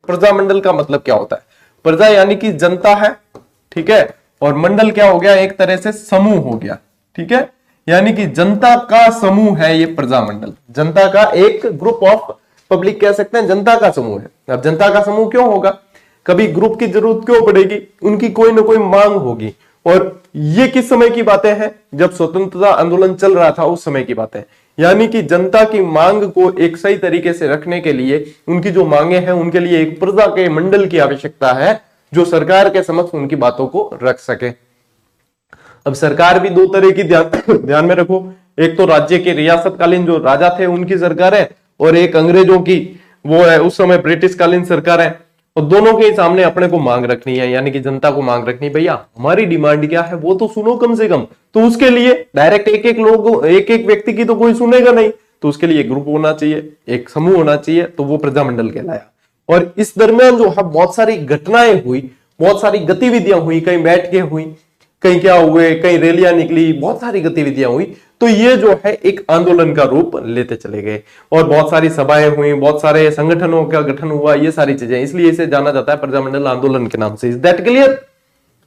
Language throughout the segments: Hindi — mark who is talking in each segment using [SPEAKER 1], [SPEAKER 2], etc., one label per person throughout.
[SPEAKER 1] प्रजामंडल का मतलब क्या होता है? प्रजा यानी कि जनता है, ठीक है, और मंडल क्या हो गया? एक तरह से समूह हो गया, ठीक है, यानी कि जनता का समूह है ये प्रजामंडल। जनता का एक ग्रुप ऑफ पब्लिक कह सकते हैं, जनता का समूह है। अब जनता का समूह क्यों होगा? कभी ग्रुप की जरूरत क्यों पड़ेगी? उनकी कोई ना कोई मांग होगी। और ये किस समय की बातें हैं? जब स्वतंत्रता आंदोलन चल रहा था उस समय की बातें। यानी कि जनता की मांग को एक सही तरीके से रखने के लिए, उनकी जो मांगे हैं उनके लिए एक प्रजा के मंडल की आवश्यकता है जो सरकार के समक्ष उनकी बातों को रख सके। अब सरकार भी दो तरह की ध्यान में रखो, एक तो राज्य के रियासतकालीन जो राजा थे उनकी सरकार है, और एक अंग्रेजों की, वो है उस समय ब्रिटिश कालीन सरकार है। और दोनों के सामने अपने को मांग रखनी है, यानी कि जनता को मांग रखनी, भैया हमारी डिमांड क्या है वो तो सुनो कम से कम। तो उसके लिए डायरेक्ट एक एक व्यक्ति की तो कोई सुनेगा नहीं, तो उसके लिए एक ग्रुप होना चाहिए, एक समूह होना चाहिए, तो वो प्रजामंडल कहलाया। और इस दरमियान जो है बहुत सारी घटनाएं हुई, बहुत सारी गतिविधियां हुई, कहीं बैठ के हुई, कहीं क्या हुए, कहीं रैलियां निकली, बहुत सारी गतिविधियां हुई। तो ये जो है एक आंदोलन का रूप लेते चले गए, और बहुत सारी सभाएं हुई, बहुत सारे संगठनों का गठन हुआ, ये सारी चीजें, इसलिए इसे जाना जाता है प्रजामंडल आंदोलन के नाम से। Is that clear?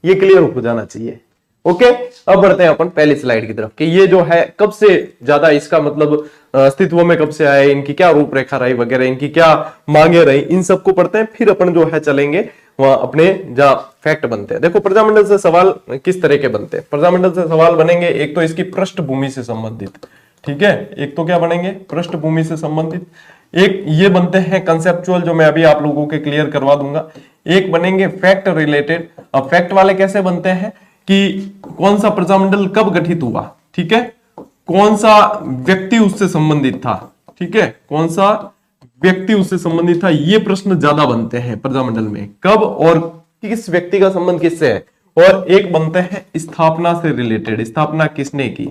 [SPEAKER 1] ये क्लियर हो जाना चाहिए। ओके, अब बढ़ते हैं अपन पहली स्लाइड की तरफ कि ये जो है कब से ज्यादा इसका मतलब अस्तित्व में कब से आए, इनकी क्या रूपरेखा रही वगैरह, इनकी क्या मांगे रही, इन सबको पढ़ते हैं, फिर अपन जो है चलेंगे वहां अपने जहां फैक्ट बनते हैं। देखो प्रजामंडल से सवाल किस तरह के बनते हैं? प्रजामंडल से सवाल बनेंगे, एक तो इसकी पृष्ठभूमि से संबंधित, ठीक है, एक तो क्या बनेंगे? पृष्ठभूमि से संबंधित। एक ये बनते हैं कंसेप्चुअल, जो मैं अभी आप लोगों के क्लियर करवा दूंगा। एक बनेंगे फैक्ट रिलेटेड। अब फैक्ट वाले कैसे बनते हैं कि कौन सा प्रजामंडल कब गठित हुआ, ठीक है, कौन सा व्यक्ति उससे संबंधित था, ठीक है, कौन सा व्यक्ति उससे संबंधित था, ये प्रश्न ज्यादा बनते हैं प्रजामंडल में, कब और किस व्यक्ति का संबंध किससे है। और एक बनते हैं स्थापना से रिलेटेड, स्थापना किसने की,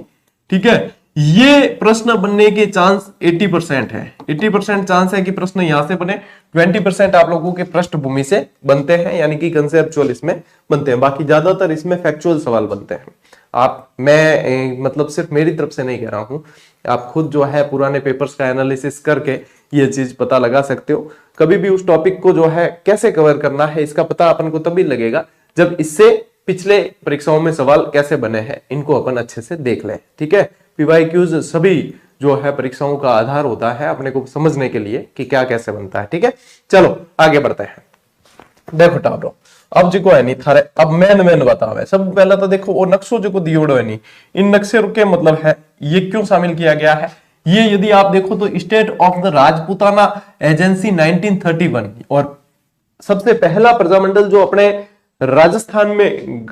[SPEAKER 1] ठीक है। ये प्रश्न बनने के चांस 80% है, 80% चांस है कि प्रश्न यहां से बने, 20% आप लोगों के पृष्ठभूमि से बनते हैं, यानी कि कंसेप्चुअल इसमें बनते हैं, बाकी ज्यादातर इसमें फैक्चुअल सवाल बनते हैं। आप, मैं मतलब सिर्फ मेरी तरफ से नहीं कह रहा हूं, आप खुद जो है पुराने पेपर्स का एनालिसिस करके ये चीज पता लगा सकते हो। कभी भी उस टॉपिक को जो है कैसे कवर करना है इसका पता अपन को तभी लगेगा जब इससे पिछले परीक्षाओं में सवाल कैसे बने हैं इनको अपन अच्छे से देख लें, ठीक है। पीवाईक्यूज सभी जो है परीक्षाओं का आधार होता है अपने को समझने के लिए कि क्या कैसे बनता है, ठीक है। चलो आगे बढ़ते हैं। देखो टावरो, अब जो है नहीं थारे, अब मैन बताओ है। सब पहला तो देखो वो नक्शो जो दियोड़ो है नहीं, इन नक्शे के मतलब है ये क्यों शामिल किया गया है। ये यदि आप देखो तो state of the Rajputana agency 1931, और सबसे पहला प्रजामंडल जो अपने राजस्थान में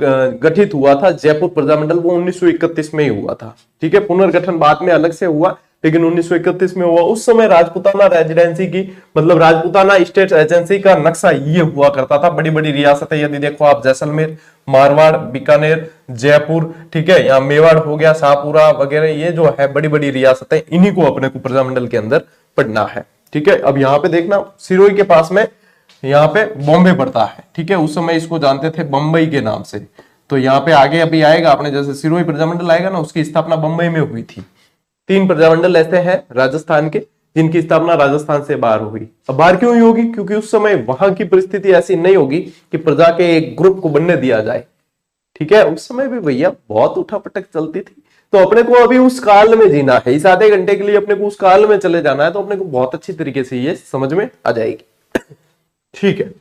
[SPEAKER 1] गठित हुआ था जयपुर प्रजामंडल, वो 1931 में ही हुआ था, ठीक है। पुनर्गठन बाद में अलग से हुआ, लेकिन 1931 में हुआ। उस समय राजपूताना रेजिडेंसी की मतलब राजपूताना स्टेट एजेंसी का नक्शा ये हुआ करता था। बड़ी बड़ी रियासतें यदि देखो आप, जैसलमेर, मारवाड़, बीकानेर, जयपुर, ठीक है, यहाँ मेवाड़ हो गया, शाहपुरा वगैरह, ये जो है बड़ी बड़ी रियासतें, इन्हीं को अपने को प्रजामंडल के अंदर पढ़ना है, ठीक है। अब यहाँ पे देखना सिरोही के पास में यहाँ पे बॉम्बे पड़ता है, ठीक है। उस समय इसको जानते थे बंबई के नाम से। तो यहाँ पे आगे अभी आएगा अपने, जैसे सिरोही प्रजामंडल आएगा ना, उसकी स्थापना बंबई में हुई थी। 3 प्रजामंडल ऐसे हैं राजस्थान के जिनकी स्थापना राजस्थान से बाहर हुई। अब बाहर क्यों हुई होगी? क्योंकि उस समय वहां की परिस्थिति ऐसी नहीं होगी कि प्रजा के एक ग्रुप को बनने दिया जाए, ठीक है। उस समय भी भैया बहुत उठापटक चलती थी। तो अपने को अभी उस काल में जीना है, इस आधे घंटे के लिए अपने को उस काल में चले जाना है, तो अपने को बहुत अच्छी तरीके से ये समझ में आ जाएगी, ठीक है।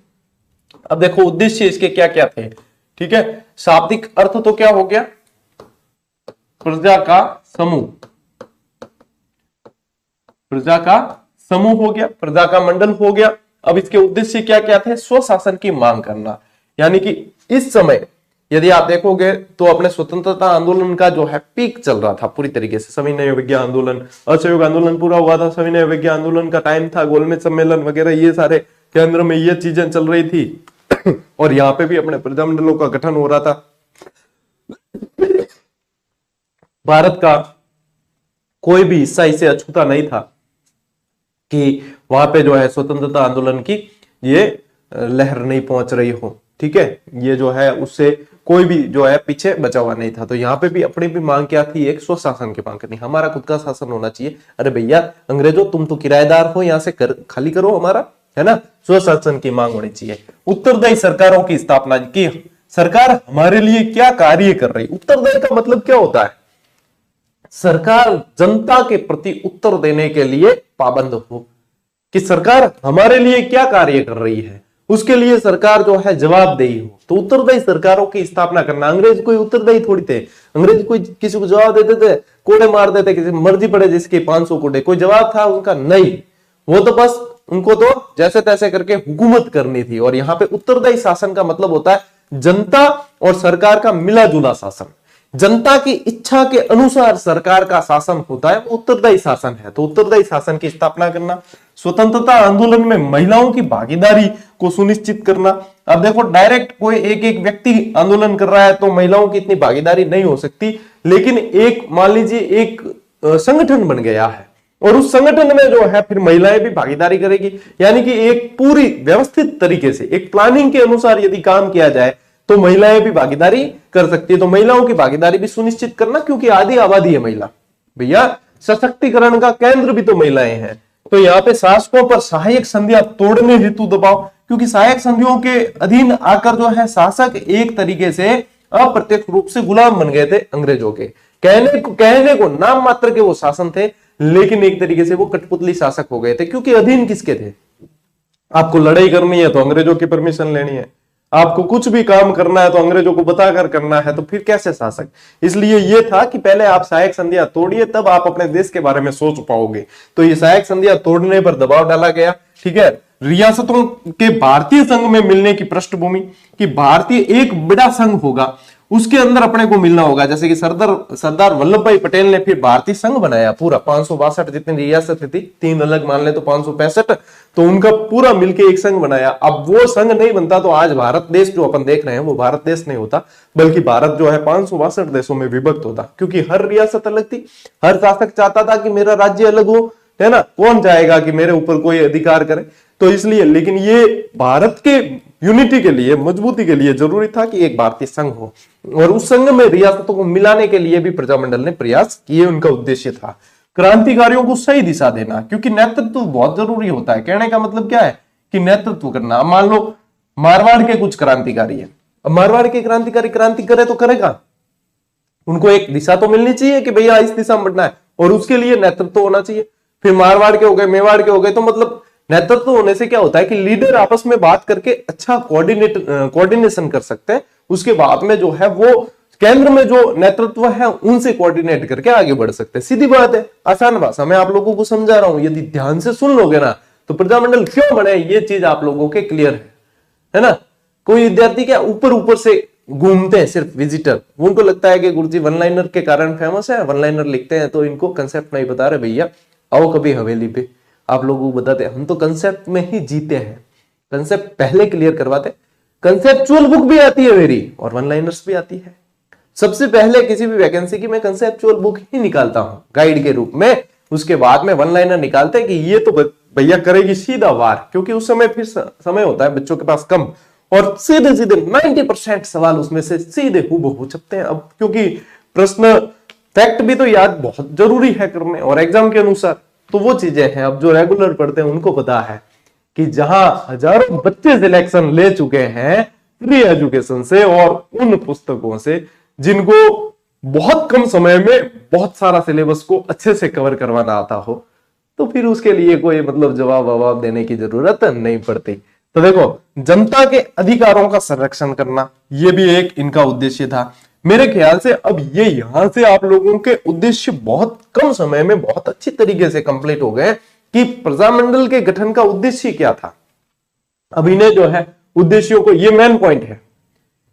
[SPEAKER 1] अब देखो उद्देश्य इसके क्या क्या थे, ठीक है। शाब्दिक अर्थ तो क्या हो गया? प्रजा का समूह, प्रजा का समूह हो गया, प्रजा का मंडल हो गया। अब इसके उद्देश्य क्या क्या थे? स्वशासन की मांग करना, यानी कि इस समय यदि आप देखोगे तो अपने स्वतंत्रता आंदोलन का जो है पीक चल रहा था पूरी तरीके से। सविनय अवज्ञा आंदोलन, असहयोग आंदोलन पूरा हुआ था, सविनय अवज्ञा आंदोलन का टाइम था, गोलमेज सम्मेलन वगैरह, ये सारे केंद्र में ये चीजें चल रही थी। और यहाँ पे भी अपने प्रजामंडलों का गठन हो रहा था। भारत का कोई भी हिस्सा इसे अछूता नहीं था कि वहां पे जो है स्वतंत्रता आंदोलन की ये लहर नहीं पहुंच रही हो, ठीक है। ये जो है उससे कोई भी जो है पीछे बचा हुआ नहीं था। तो यहाँ पे भी अपनी भी मांग क्या थी? एक स्वशासन की मांग करनी, हमारा खुद का शासन होना चाहिए। अरे भैया अंग्रेजों, तुम तो किराएदार हो, यहाँ से खाली करो हमारा, है ना, स्वशासन की मांग होनी चाहिए। उत्तरदायी सरकारों की स्थापना की, सरकार हमारे लिए क्या कार्य कर रही। उत्तरदायी का मतलब क्या होता है, सरकार जनता के प्रति उत्तर देने के लिए पाबंद हो कि सरकार हमारे लिए क्या कार्य कर रही है, उसके लिए सरकार जो है जवाबदेही हो। तो उत्तरदायी सरकारों की स्थापना करना। अंग्रेज कोई उत्तरदायी थोड़ी थे, अंग्रेज कोई किसी को जवाब देते थे, कोड़े मार देते, किसी मर्जी पड़े जिसके 500 कोड़े, कोई जवाब था उनका? नहीं, वो तो बस उनको तो जैसे तैसे करके हुकूमत करनी थी। और यहाँ पे उत्तरदायी शासन का मतलब होता है जनता और सरकार का मिला जुला शासन, जनता की इच्छा के अनुसार सरकार का शासन होता है, वो उत्तरदायी शासन है। तो उत्तरदायी शासन की स्थापना करना, स्वतंत्रता आंदोलन में महिलाओं की भागीदारी को सुनिश्चित करना। अब देखो डायरेक्ट कोई एक एक व्यक्ति आंदोलन कर रहा है तो महिलाओं की इतनी भागीदारी नहीं हो सकती, लेकिन एक मान लीजिए एक संगठन बन गया है और उस संगठन में जो है फिर महिलाएं भी भागीदारी करेगी, यानी कि एक पूरी व्यवस्थित तरीके से एक प्लानिंग के अनुसार यदि काम किया जाए तो महिलाएं भी भागीदारी कर सकती है। तो महिलाओं की भागीदारी भी सुनिश्चित करना, क्योंकि आधी आबादी है महिला, भैया सशक्तिकरण का केंद्र भी तो महिलाएं हैं। तो यहाँ पे शासकों पर सहायक संधियां तोड़ने हेतु दबाव, क्योंकि सहायक संधियों के अधीन आकर जो है शासक एक तरीके से अप्रत्यक्ष रूप से गुलाम बन गए थे अंग्रेजों के। कहने को नाम मात्र के वो शासन थे, लेकिन एक तरीके से वो कठपुतली शासक हो गए थे, क्योंकि अधीन किसके थे? आपको लड़ाई करनी है तो अंग्रेजों की परमिशन लेनी है, आपको कुछ भी काम करना है तो अंग्रेजों को बताकर करना है, तो फिर कैसे शासक? इसलिए यह था कि पहले आप सहायक संधियां तोड़िए, तब आप अपने देश के बारे में सोच पाओगे। तो ये सहायक संधियां तोड़ने पर दबाव डाला गया, ठीक है। रियासतों के भारतीय संघ में मिलने की पृष्ठभूमि, कि भारतीय एक बड़ा संघ होगा, उसके अंदर अपने को मिलना होगा। जैसे कि सरदार वल्लभ भाई पटेल ने फिर भारतीय संघ बनाया पूरा, 562 जितनी रियासत थी, 3 अलग मान ले तो 565, तो उनका पूरा मिलके एक संघ बनाया। अब वो संघ नहीं बनता तो आज भारत देश जो अपन देख रहे हैं वो भारत देश नहीं होता, बल्कि भारत जो है 562 देशों में विभक्त होता, क्योंकि हर रियासत अलग थी। हर शासक चाहता था कि मेरा राज्य अलग हो, है ना, कौन चाहेगा कि मेरे ऊपर कोई अधिकार करे। तो इसलिए, लेकिन ये भारत के यूनिटी के लिए, मजबूती के लिए जरूरी था कि एक भारतीय संघ हो, और उस संघ में रियासतों को मिलाने के लिए भी प्रजामंडल ने प्रयास किए। उनका उद्देश्य था क्रांतिकारियों को सही दिशा देना, क्योंकि नेतृत्व बहुत जरूरी होता है। कहने का मतलब क्या है कि नेतृत्व करना। अब मान लो मारवाड़ के कुछ क्रांतिकारी है, अब मारवाड़ के क्रांतिकारी क्रांति करे तो करेगा, उनको एक दिशा तो मिलनी चाहिए कि भैया इस दिशा में बढ़ना है, और उसके लिए नेतृत्व होना चाहिए। फिर मारवाड़ के हो गए, मेवाड़ के हो गए, तो मतलब नेतृत्व होने से क्या होता है कि लीडर आपस में बात करके अच्छा कोऑर्डिनेशन कर सकते हैं। उसके बाद में जो है वो केंद्र में जो नेतृत्व है उनसे कोऑर्डिनेट करके आगे बढ़ सकते हैं। सीधी बात है, आसान भाषा में आप लोगों को समझा रहा हूं, यदि ध्यान से सुन लोगे ना तो प्रजामंडल क्यों बने ये चीज आप लोगों के क्लियर है ना। कोई विद्यार्थी क्या ऊपर ऊपर से घूमते हैं, सिर्फ विजिटर, उनको लगता है कि गुरुजी वन लाइनर के कारण फेमस है, वन लाइनर लिखते हैं, तो इनको कंसेप्ट नहीं बता रहे। भैया आओ कभी हवेली पे, आप लोगों को बताते हैं, हम तो कंसेप्ट में ही जीते हैं, कंसेप्ट पहले क्लियर करवाते। कंसेप्चुअल बुक भी आती है मेरी और वन लाइनर्स भी आती है। सबसे पहले किसी भी वैकेंसी की मैं कंसेप्चुअल बुक ही निकालता हूं गाइड के रूप में, उसके बाद में वन लाइनर निकालते हैं कि ये तो भैया करेगी सीधा वार, क्योंकि उस समय फिर समय होता है बच्चों के पास कम, और सीधे सीधे 90% सवाल उसमें से सीधे हूबहू छपते हैं। अब क्योंकि प्रश्न फैक्ट भी तो याद बहुत जरूरी है करने, और एग्जाम के अनुसार तो वो चीजें हैं। अब जो रेगुलर पढ़ते हैं उनको पता है कि जहां हजारों बच्चे सिलेक्शन ले चुके हैं फ्री एजुकेशन से और उन पुस्तकों से जिनको बहुत कम समय में बहुत सारा सिलेबस को अच्छे से कवर करवाना आता हो, तो फिर उसके लिए कोई मतलब जवाब देने की जरूरत नहीं पड़ती। तो देखो, जनता के अधिकारों का संरक्षण करना, यह भी एक इनका उद्देश्य था। मेरे ख्याल से अब ये यहां से आप लोगों के उद्देश्य बहुत कम समय में बहुत अच्छी तरीके से कंप्लीट हो गए कि प्रजामंडल के गठन का उद्देश्य क्या था। अब इन्हें जो है उद्देश्यों को, ये मेन पॉइंट है,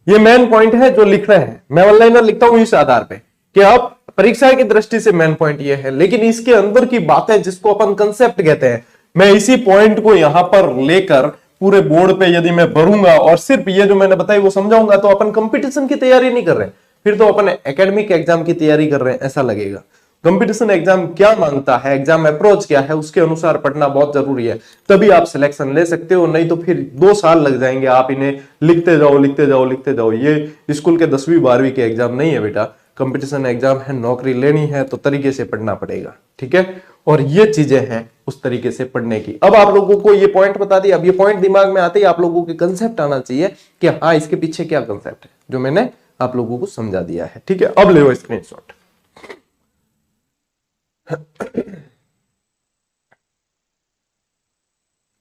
[SPEAKER 1] ये मेन पॉइंट है जो लिख रहे हैं। मैं वन लाइनर लिखता हूं इस आधार पे कि अब परीक्षा की दृष्टि से मेन पॉइंट ये है, लेकिन इसके अंदर की बातें जिसको अपन कंसेप्ट कहते हैं, मैं इसी पॉइंट को यहां पर लेकर पूरे बोर्ड पे यदि मैं भरूंगा और सिर्फ ये जो मैंने बताई वो समझाऊंगा, तो अपन कंपटीशन की तैयारी नहीं कर रहे, फिर तो अपन एकेडमिक एग्जाम की तैयारी कर रहे हैं ऐसा लगेगा। कंपटीशन एग्जाम क्या मांगता है, एग्जाम अप्रोच क्या है, उसके अनुसार पढ़ना बहुत जरूरी है, तभी आप सिलेक्शन ले सकते हो। नहीं तो फिर 2 साल लग जाएंगे, आप इन्हें लिखते जाओ लिखते जाओ लिखते जाओ। ये स्कूल के 10वीं 12वीं के एग्जाम नहीं है बेटा, कंपटीशन एग्जाम है, नौकरी लेनी है तो तरीके से पढ़ना पड़ेगा, ठीक है। और ये चीजें हैं, उस तरीके से पढ़ने की। अब आप लोगों को ये पॉइंट बता दिया, अब ये पॉइंट दिमाग में आते ही आप लोगों के कंसेप्ट आना चाहिए कि हाँ इसके पीछे क्या कंसेप्ट है, जो मैंने आप लोगों को समझा दिया है। ठीक है, अब ले लो स्क्रीनशॉट।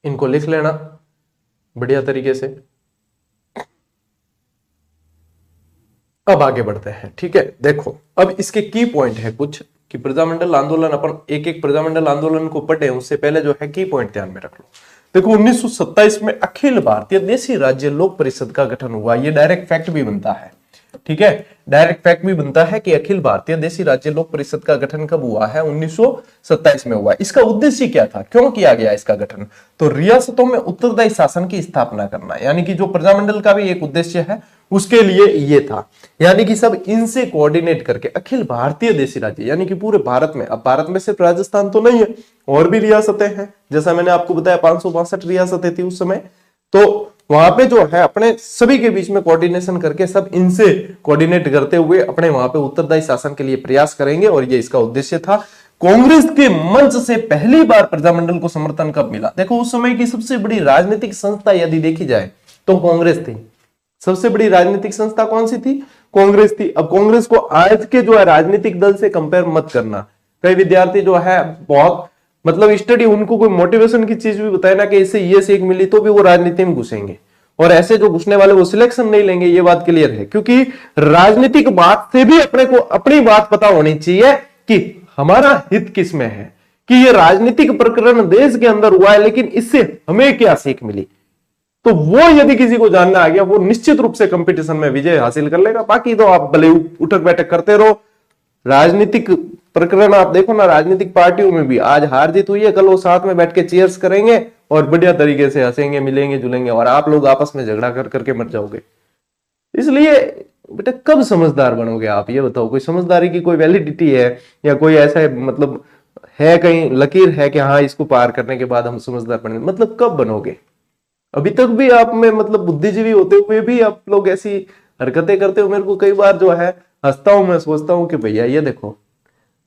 [SPEAKER 1] इनको लिख लेना बढ़िया तरीके से। अब आगे बढ़ते हैं। ठीक है, देखो अब इसके की पॉइंट है कुछ कि प्रजामंडल आंदोलन, अपन एक एक प्रजामंडल आंदोलन को पढ़े उससे पहले जो है की पॉइंट ध्यान में रख लो। देखो 1927 में अखिल भारतीय देशी राज्य लोक परिषद का गठन हुआ। ये डायरेक्ट फैक्ट भी बनता है। ठीक है, डायरेक्ट फैक्ट भी बनता है कि अखिल भारतीय देशी राज्य लोक परिषद का गठन कब हुआ है, 1927 में हुआ। इसका उद्देश्य क्या था, क्यों किया गया इसका गठन? तो रियासतों में उत्तरदायी शासन की स्थापना करना, यानी कि जो प्रजामंडल का भी एक उद्देश्य है उसके लिए ये था, यानी कि सब इनसे कोऑर्डिनेट करके अखिल भारतीय देशी राज्य, यानी कि पूरे भारत में, अब भारत में सिर्फ राजस्थान तो नहीं है, और भी रियासतें हैं, जैसा मैंने आपको बताया 562 रियासतें थी उस समय, तो वहां पे जो है अपने सभी के बीच में कोऑर्डिनेशन करके सब इनसे कोऑर्डिनेट करते हुए अपने वहां पे उत्तरदायी शासन के लिए प्रयास करेंगे, और ये इसका उद्देश्य था। कांग्रेस के मंच से पहली बार प्रजामंडल को समर्थन कब मिला? देखो उस समय की सबसे बड़ी राजनीतिक संस्था यदि देखी जाए तो कांग्रेस थी। सबसे बड़ी राजनीतिक संस्था कौन सी थी? कांग्रेस थी। अब कांग्रेस को आज के जो है राजनीतिक दल से कंपेयर मत करना। कई विद्यार्थी जो है बहुत मतलब स्टडी, उनको कोई मोटिवेशन की चीज भी बताए ना कि इससे ये सीख मिली, तो भी वो राजनीति में घुसेंगे, और ऐसे जो घुसने वाले वो सिलेक्शन नहीं लेंगे, ये बात क्लियर है। क्योंकि राजनीतिक बात से भी अपने को अपनी बात पता होनी चाहिए कि हमारा हित किस में है, कि ये राजनीतिक प्रकरण देश के अंदर हुआ है लेकिन इससे हमें क्या सीख मिली। तो वो यदि किसी को जानना आ गया, वो निश्चित रूप से कंपटीशन में विजय हासिल कर लेगा। बाकी तो आप भले उठक बैठक करते रहो। राजनीतिक प्रकरण आप देखो ना, राजनीतिक पार्टियों में भी आज हार जीत हुई है, कल वो साथ में बैठ के चीयर्स करेंगे और बढ़िया तरीके से हंसेंगे, मिलेंगे जुलेंगे, और आप लोग आपस में झगड़ा कर करके मर जाओगे। इसलिए बेटा कब समझदार बनोगे आप, ये बताओ। कोई समझदारी की कोई वैलिडिटी है या कोई ऐसा मतलब है, कहीं लकीर है कि हाँ इसको पार करने के बाद हम समझदार बनेंगे? मतलब कब बनोगे? अभी तक भी आप में मतलब बुद्धिजीवी होते हुए भी आप लोग ऐसी हरकतें करते हो। मेरे को कई बार जो है हंसता हूं, मैं सोचता हूं कि भैया ये देखो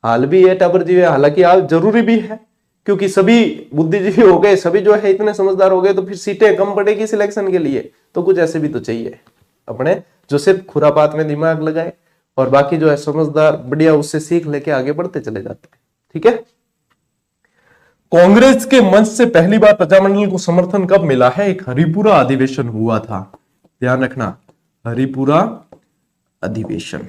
[SPEAKER 1] हाल भी है टाबर जीवे, हालांकि आप जरूरी भी है क्योंकि सभी बुद्धिजीवी हो गए, सभी जो है इतने समझदार हो गए, तो फिर सीटें कम पड़ेगी सिलेक्शन के लिए, तो कुछ ऐसे भी तो चाहिए अपने जो सिर्फ खुरापात में दिमाग लगाए और बाकी जो है समझदार बढ़िया उससे सीख लेके आगे बढ़ते चले जाते हैं। ठीक है, कांग्रेस के मंच से पहली बार प्रजामंडल को समर्थन कब मिला है? एक हरिपुरा अधिवेशन हुआ था, ध्यान रखना, हरिपुरा अधिवेशन।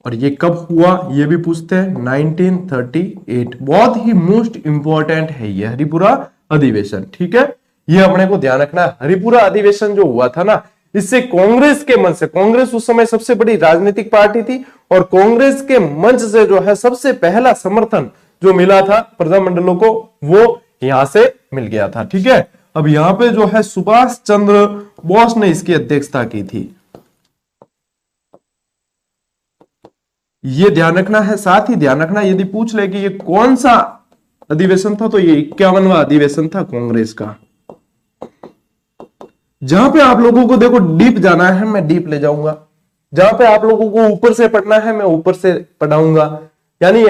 [SPEAKER 1] और ये कब हुआ ये भी पूछते हैं, 1938। बहुत ही मोस्ट इंपॉर्टेंट है ये हरिपुरा अधिवेशन। ठीक है, ये अपने को ध्यान रखना है। हरिपुरा अधिवेशन जो हुआ था ना, इससे कांग्रेस के मंच से, कांग्रेस उस समय सबसे बड़ी राजनीतिक पार्टी थी, और कांग्रेस के मंच से जो है सबसे पहला समर्थन जो मिला था प्रजामंडलों को, वो यहां से मिल गया था। ठीक है, अब यहां पे जो है सुभाष चंद्र बोस ने इसकी अध्यक्षता की थी, ये ध्यान रखना है। साथ ही ध्यान रखना यदि पूछ ले कि ये कौन सा अधिवेशन था, तो ये 51वां अधिवेशन था कांग्रेस का। जहां पे आप लोगों को देखो डीप जाना है, मैं डीप ले जाऊंगा, जहां पे आप लोगों को ऊपर से पढ़ना है, मैं ऊपर से पढ़ाऊंगा। यानी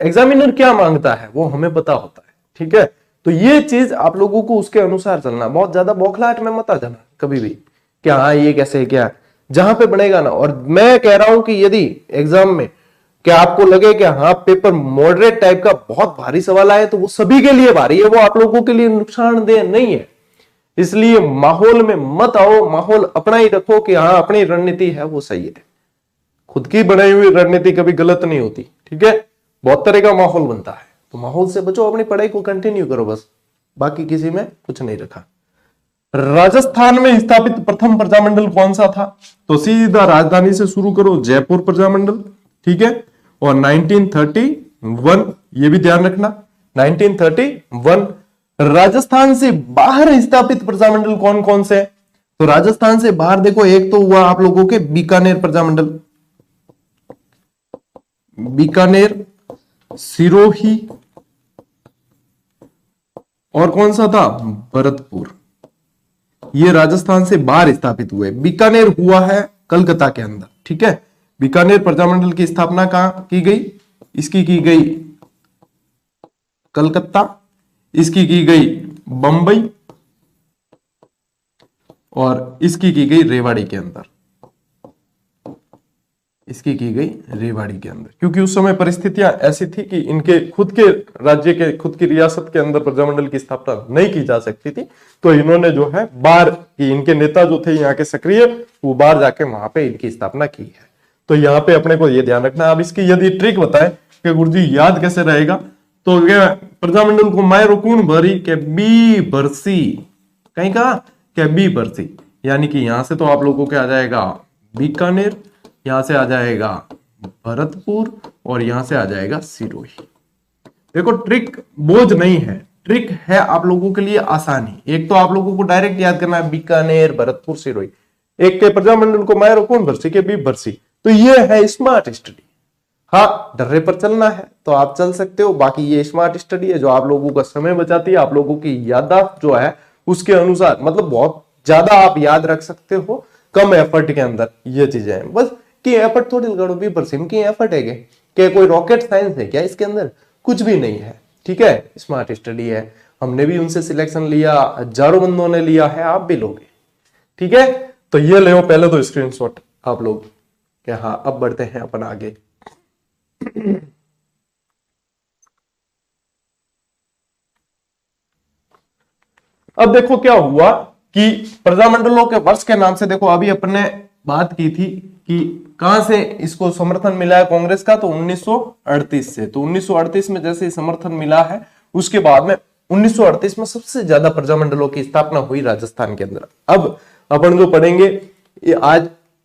[SPEAKER 1] एग्जामिनर क्या मांगता है वो हमें पता होता है। ठीक है, तो ये चीज आप लोगों को उसके अनुसार चलना, बहुत ज्यादा बौखलाहट में मत आ जाना कभी भी कि हाँ ये कैसे क्या, जहां पे बनेगा ना। और मैं कह रहा हूं कि यदि एग्जाम में क्या आपको लगे कि हाँ पेपर मॉडरेट टाइप का बहुत भारी सवाल आए, तो वो सभी के लिए भारी है, वो आप लोगों के लिए नुकसानदेह नहीं है। इसलिए माहौल में मत आओ, माहौल अपना ही रखो कि हाँ अपनी रणनीति है वो सही है। खुद की बनाई हुई रणनीति कभी गलत नहीं होती। ठीक है, बहुत तरह का माहौल बनता है, तो माहौल से बचो, अपनी पढ़ाई को कंटिन्यू करो बस, बाकी किसी में कुछ नहीं रखा। राजस्थान में स्थापित प्रथम प्रजामंडल कौन सा था? तो सीधा राजधानी से शुरू करो, जयपुर प्रजामंडल। ठीक है, और 1931 ये भी ध्यान रखना, 1931। राजस्थान से बाहर स्थापित प्रजामंडल कौन कौन से? तो राजस्थान से बाहर देखो, एक तो हुआ आप लोगों के बीकानेर प्रजामंडल, बीकानेर, सिरोही, और कौन सा था? भरतपुर। ये राजस्थान से बाहर स्थापित हुए। बीकानेर हुआ है कलकत्ता के अंदर। ठीक है, बीकानेर प्रजामंडल की स्थापना कहां की गई? इसकी की गई कलकत्ता, इसकी की गई बंबई, और इसकी की गई रेवाड़ी के अंदर, इसकी की गई रेवाड़ी के अंदर, क्योंकि उस समय परिस्थितियां ऐसी थी कि इनके खुद के राज्य के, खुद की रियासत के अंदर प्रजामंडल की स्थापना नहीं की जा सकती थी। तो इन्होंने जो है बाहर की, इनके नेता जो थे यहाँ के सक्रिय, वो बाहर जाके वहां पे इनकी स्थापना की है। तो यहाँ पे अपने को ये ध्यान रखना। अब इसकी यदि ट्रिक बताए कि गुरुजी याद कैसे रहेगा, तो प्रजामंडल को मायरो कौन भरी के बी बरसी, कहीं कहा क्या बी बरसी, यानी कि यहां से तो आप लोगों के आ जाएगा बीकानेर, यहां से आ जाएगा भरतपुर, और यहां से आ जाएगा सिरोही। देखो ट्रिक बोझ नहीं है, ट्रिक है आप लोगों के लिए आसानी। एक तो आप लोगों को डायरेक्ट याद करना है बीकानेर, भरतपुर, सिरोही। एक के प्रजामंडल को मायरो कौन भरसी के बी भरसी, तो ये है स्मार्ट स्टडी। हाँ, डर्रे पर चलना है तो आप चल सकते हो, बाकी ये स्मार्ट स्टडी है जो आप लोगों का समय बचाती है, आप लोगों की याददाश्त जो है उसके अनुसार, मतलब बहुत ज्यादा आप याद रख सकते हो कम एफर्ट के अंदर। ये चीजें हैं बस कि एफर्ट थोड़ी लगाओ, भी परसिम की एफर्ट है क्या कोई रॉकेट साइंस है क्या इसके अंदर, कुछ भी नहीं है। ठीक है, स्मार्ट स्टडी है, हमने भी उनसे सिलेक्शन लिया, हजारों बंदों ने लिया है, आप भी लोगे। ठीक है, तो ये ले पहले तो स्क्रीनशॉट आप लोग क्या। हाँ, अब बढ़ते हैं अपन आगे। अब देखो क्या हुआ कि प्रजामंडलों के वर्ष के नाम से, देखो अभी अपने बात की थी कि कहां से इसको समर्थन मिला है कांग्रेस का, तो 1938 से। तो 1938 में जैसे समर्थन मिला है, उसके बाद में 1938 में सबसे ज्यादा प्रजामंडलों की स्थापना हुई राजस्थान के अंदर। अब अपन जो पढ़ेंगे ये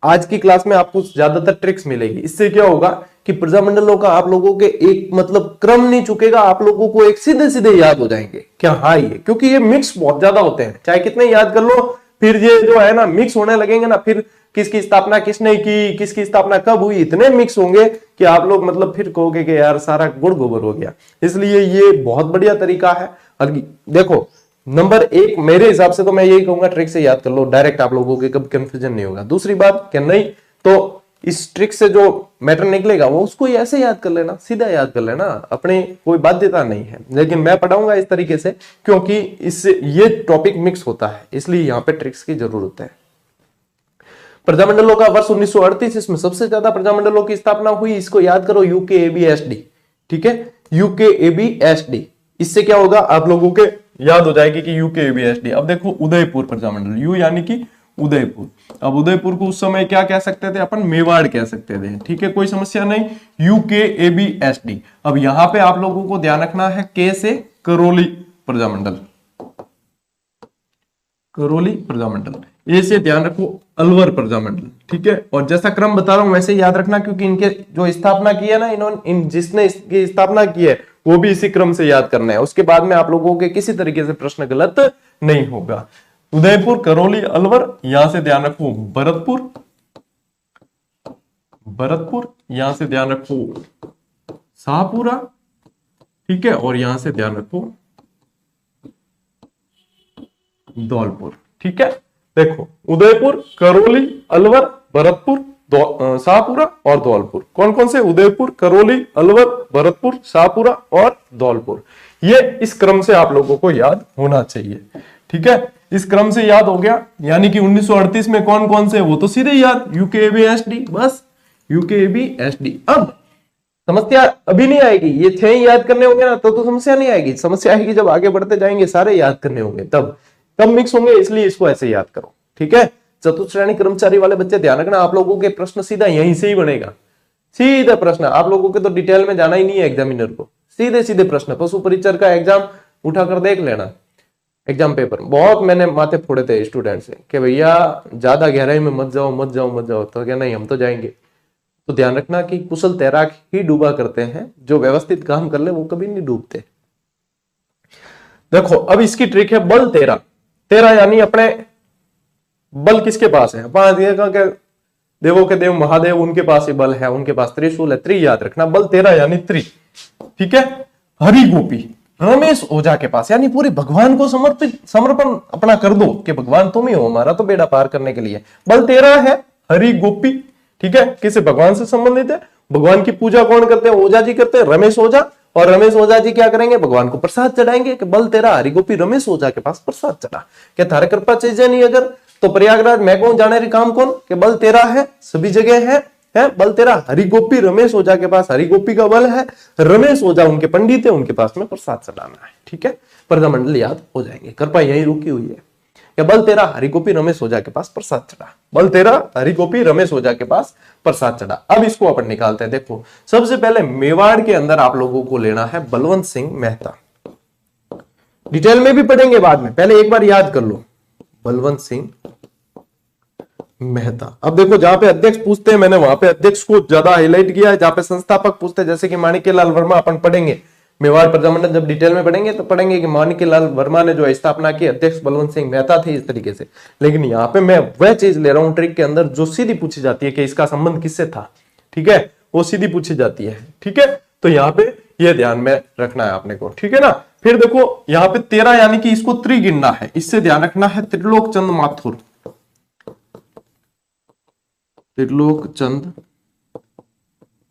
[SPEAKER 1] आज की क्लास में आपको ज्यादातर ट्रिक्स मिलेगी। इससे क्या होगा कि प्रजामंडलों का आप लोगों के एक मतलब क्रम नहीं चुकेगा, आप लोगों को एक सीधे सीधे याद हो जाएंगे क्या। हाँ, ये क्योंकि ये मिक्स बहुत ज्यादा होते हैं, चाहे कितने याद कर लो, फिर ये जो है ना मिक्स होने लगेंगे ना, फिर किसकी स्थापना किसने की, किसकी स्थापना कब हुई, इतने मिक्स होंगे कि आप लोग मतलब फिर कहोगे कि यार सारा गुड़ गोबर हो गया। इसलिए ये बहुत बढ़िया तरीका है। देखो नंबर 1 मेरे हिसाब से तो मैं यही कहूंगा, ट्रिक से याद कर लो, डायरेक्ट आप लोगों के कभी कंफ्यूजन नहीं होगा। दूसरी बात क्या, नहीं तो इस ट्रिक से जो मैटर निकलेगा वो उसको ऐसे याद कर लेना, सीधा याद कर लेना, अपनी कोई बाध्यता नहीं है। लेकिन मैं पढ़ाऊंगा इस तरीके से क्योंकि इससे ये टॉपिक मिक्स होता है, इसलिए यहाँ पे ट्रिक्स की जरूरत है। प्रजामंडलों का वर्ष 1938, इसमें सबसे ज्यादा प्रजामंडलों की स्थापना हुई, इसको याद करो UKABSD। ठीक है, UKABSD, इससे क्या होगा आप लोगों के याद हो जाएगी कि UKABSD। अब देखो उदयपुर प्रजामंडल, यू यानी कि उदयपुर। अब उदयपुर को उस समय क्या कह सकते थे अपन, मेवाड़ कह सकते थे। ठीक है, कोई समस्या नहीं, UKABSD। अब यहां पे आप लोगों को ध्यान रखना है के से करौली प्रजामंडल, करौली प्रजामंडल। ये से ध्यान रखो अलवर प्रजामंडल। ठीक है, और जैसा क्रम बता रहा हूं वैसे याद रखना, क्योंकि इनके जो स्थापना की है ना इन्होंने, जिसने इसकी स्थापना की है वो भी इसी क्रम से याद करना है। उसके बाद में आप लोगों के किसी तरीके से प्रश्न गलत नहीं होगा। उदयपुर, करौली, अलवर, यहां से ध्यान रखो भरतपुर, भरतपुर, यहां से ध्यान रखो शाहपुरा। ठीक है, और यहां से ध्यान रखो धौलपुर। ठीक है, देखो उदयपुर, करौली, अलवर, भरतपुर, शाहपुरा और धौलपुर। कौन कौन से, उदयपुर, करौली, अलवर, भरतपुर, शाहपुरा और धौलपुर। ये इस क्रम से आप लोगों को याद होना चाहिए। ठीक है, इस क्रम से याद हो गया, यानी कि 1938 में कौन कौन से, वो तो सीधे याद, UKABSD, बस UKABSD। अब समस्या अभी नहीं आएगी, ये 6 याद करने होंगे ना तो समस्या नहीं आएगी। समस्या आएगी जब आगे बढ़ते जाएंगे, सारे याद करने होंगे, तब मिक्स होंगे, इसलिए इसको ऐसे याद करो। ठीक है, चतुर्थ श्रेणी कर्मचारी वाले बच्चे ध्यान रखना, आप लोगों के प्रश्न सीधा यहीं से ही बनेगा, सीधा प्रश्न। आप लोगों के तो डिटेल में जाना ही नहीं है एग्जामिनर को, सीधे सीधे प्रश्न। पशु परिचर का एग्जाम उठाकर देख लेना, एग्जाम पेपर बहुत मैंने माथे फोड़े थे स्टूडेंट से कि भैया ज्यादा गहराई में मत जाओ मत जाओ मत जाओ, तो क्या नहीं हम तो जाएंगे। तो ध्यान रखना कि कुशल तैराक ही डूबा करते हैं, जो व्यवस्थित काम कर ले वो कभी नहीं डूबते। देखो अब इसकी ट्रिक है बल 13। 13 यानी अपने बल किसके पास है, देवों के देव महादेव, उनके पास ही बल है, उनके पास त्रिशूल है। त्रि याद रखना, बल 13 यानी त्रि। ठीक है, हरि गोपी रमेश ओझा के पास, यानी पूरे भगवान को समर्पण अपना कर दो कि भगवान तुम ही हो, हमारा तो बेड़ा पार करने के लिए। बल 13 है, हरि गोपी। ठीक है, किसे, भगवान से संबंधित है। भगवान की पूजा कौन करते हैं, ओझा जी करते हैं, रमेश ओझा। और रमेश ओझा जी क्या करेंगे, भगवान को प्रसाद चढ़ाएंगे कि बल तेरा हरि गोपी रमेश ओझा के पास प्रसाद चढ़ा, क्या थारे कृपा चाहिए नहीं अगर तो प्रयागराज मैं कौन जाने रे काम कौन, कि बल तेरा है सभी जगह है बल तेरा हरि गोपी रमेश ओझा के पास हरि गोपी का बल है, रमेश ओझा उनके पंडित है, उनके पास में प्रसाद चढ़ाना है। ठीक है, प्रजामंडल याद हो जाएंगे। कृपा यही रुकी हुई है कि बल तेरा हरि गोपी रमेश ओझा के पास प्रसाद चढ़ा, बल तेरा हरि गोपी रमेश ओझा के पास प्रसाद चढ़ा। अब इसको अपन निकालते हैं। देखो सबसे पहले मेवाड़ के अंदर आप लोगों को लेना है बलवंत सिंह मेहता, डिटेल में भी पढ़ेंगे बाद में, पहले एक बार याद कर लो बलवंत सिंह मेहता। अब देखो जहां पे अध्यक्ष पूछते हैं मैंने वहां पे अध्यक्ष को ज्यादा हाईलाइट किया है, जहां पे संस्थापक पूछते हैं जैसे कि माणिक्यलाल वर्मा अपन पढ़ेंगे, मेवाड़ प्रजामंडल जब डिटेल में पढ़ेंगे तो पढ़ेंगे कि माणिक्यलाल वर्मा ने जो स्थापना की अध्यक्ष बलवंत सिंह मेहता थे, इस तरीके से। लेकिन यहाँ पे मैं वह चीज ले रहा हूं ट्रिक के अंदर जो सीधी पूछी जाती है कि इसका संबंध किससे था, ठीक है, वो सीधी पूछी जाती है। ठीक है, तो यहाँ पे ये ध्यान में रखना है आपने को। ठीक है ना, फिर देखो यहाँ पे 13 यानी कि इसको त्रि गिनना है, इससे ध्यान रखना है त्रिलोक चंद माथुर, त्रिलोक चंद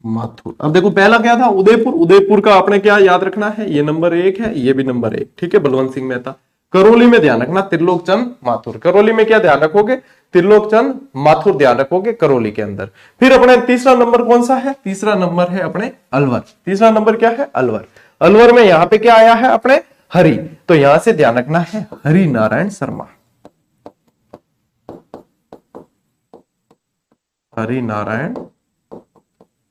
[SPEAKER 1] माथुर। अब देखो पहला क्या था, उदयपुर, उदयपुर का आपने क्या याद रखना है, ये नंबर 1 है, ये भी नंबर 1। ठीक है, बलवंत सिंह मेहता। करौली में ध्यान रखना त्रिलोक चंद माथुर, करौली में क्या ध्यान रखोगे, त्रिलोक चंद माथुर ध्यान रखोगे करौली के अंदर। फिर अपने तीसरा नंबर कौन सा है, तीसरा नंबर है अपने अलवर। तीसरा नंबर क्या है, अलवर। अलवर में यहां पे क्या आया है अपने हरि, तो यहां से ध्यान रखना है हरि नारायण शर्मा, हरि नारायण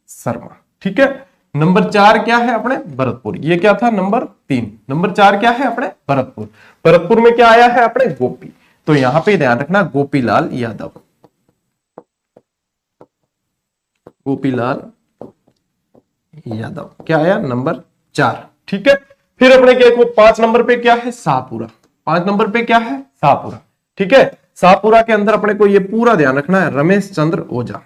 [SPEAKER 1] शर्मा। ठीक है, नंबर 4 क्या है अपने भरतपुर, ये क्या था नंबर 3। नंबर 4 क्या है अपने भरतपुर, भरतपुर में क्या आया है अपने गोपी, तो यहां पे ध्यान रखना गोपीलाल यादव, गोपीलाल यादव क्या आया नंबर 4। ठीक है, फिर अपने क्या 5 नंबर पे क्या है शाहपुरा, 5 नंबर पे क्या है शाहपुरा। ठीक है, शाहपुरा के अंदर अपने को ये पूरा ध्यान रखना है रमेश चंद्र ओझा,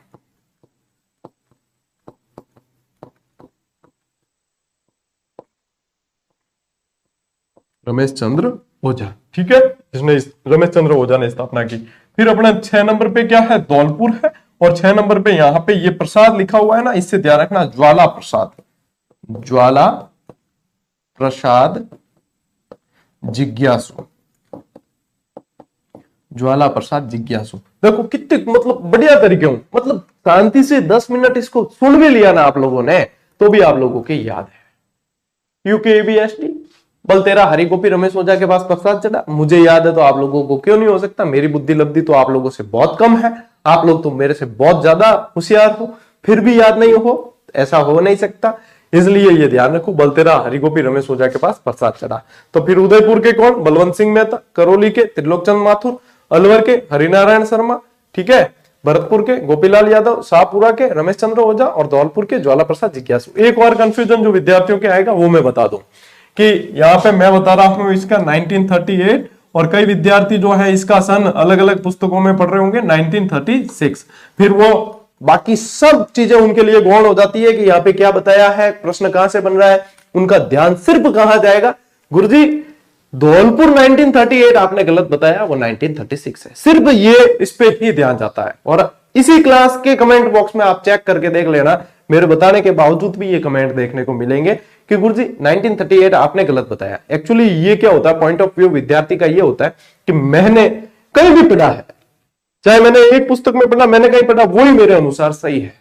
[SPEAKER 1] रमेश चंद्र ओझा। ठीक है, जिसने रमेश चंद्र ओझा ने स्थापना की। फिर अपना 6 नंबर पे क्या है धौलपुर है, और 6 नंबर पे यहां पे ये प्रसाद लिखा हुआ है ना, इससे ध्यान रखना ज्वाला प्रसाद, ज्वाला प्रसाद जिज्ञासु, ज्वाला प्रसाद जिज्ञासु। देखो कितने मतलब बढ़िया तरीके हूं, मतलब शांति से 10 मिनट इसको सुन भी लिया ना आप लोगों ने तो भी आप लोगों के याद है। यूकेबीएसडी बल तेरा हरि गोपी रमेश ओझा के पास प्रसाद चढ़ा, मुझे याद है तो आप लोगों को क्यों नहीं हो सकता। मेरी बुद्धि लब्धि तो आप लोगों से बहुत कम है, आप लोग तो मेरे से बहुत ज्यादा होशियार हो, फिर भी याद नहीं हो, ऐसा हो नहीं सकता। इसलिए ये ध्यान रखो बल तेरा हरि गोपी रमेश ओझा के पास प्रसाद चढ़ा। तो फिर उदयपुर के कौन, बलवंत सिंह मेहता, करौली के त्रिलोक चंद माथुर, अलवर के हरिनारायण शर्मा, ठीक है, भरतपुर के गोपीलाल यादव, शाहपुरा के रमेश चंद्र ओझा और धौलपुर के ज्वाला प्रसाद जिज्ञासु। एक और कंफ्यूजन जो विद्यार्थियों के आएगा वो मैं बता दूं कि यहाँ पे मैं बता रहा हूं इसका 1938 और कई विद्यार्थी जो है इसका सन अलग अलग पुस्तकों में पढ़ रहे होंगे 1936। फिर वो बाकी सब चीजें उनके लिए गौण हो जाती है कि यहाँ पे क्या बताया है, प्रश्न कहां से बन रहा है, उनका ध्यान सिर्फ कहां जाएगा, गुरुजी धौलपुर 1938 आपने गलत बताया, वो 1936 है, सिर्फ ये इस पे ही ध्यान जाता है। और इसी क्लास के कमेंट बॉक्स में आप चेक करके देख लेना, मेरे बताने के बावजूद भी ये कमेंट देखने को मिलेंगे कि गुरुजी 1938 आपने गलत बताया। एक्चुअली ये क्या होता है, पॉइंट ऑफ व्यू विद्यार्थी का ये होता है कि मैंने कहीं भी पढ़ा है, चाहे मैंने एक पुस्तक में पढ़ा, मैंने कहीं पढ़ा, वही मेरे अनुसार सही है,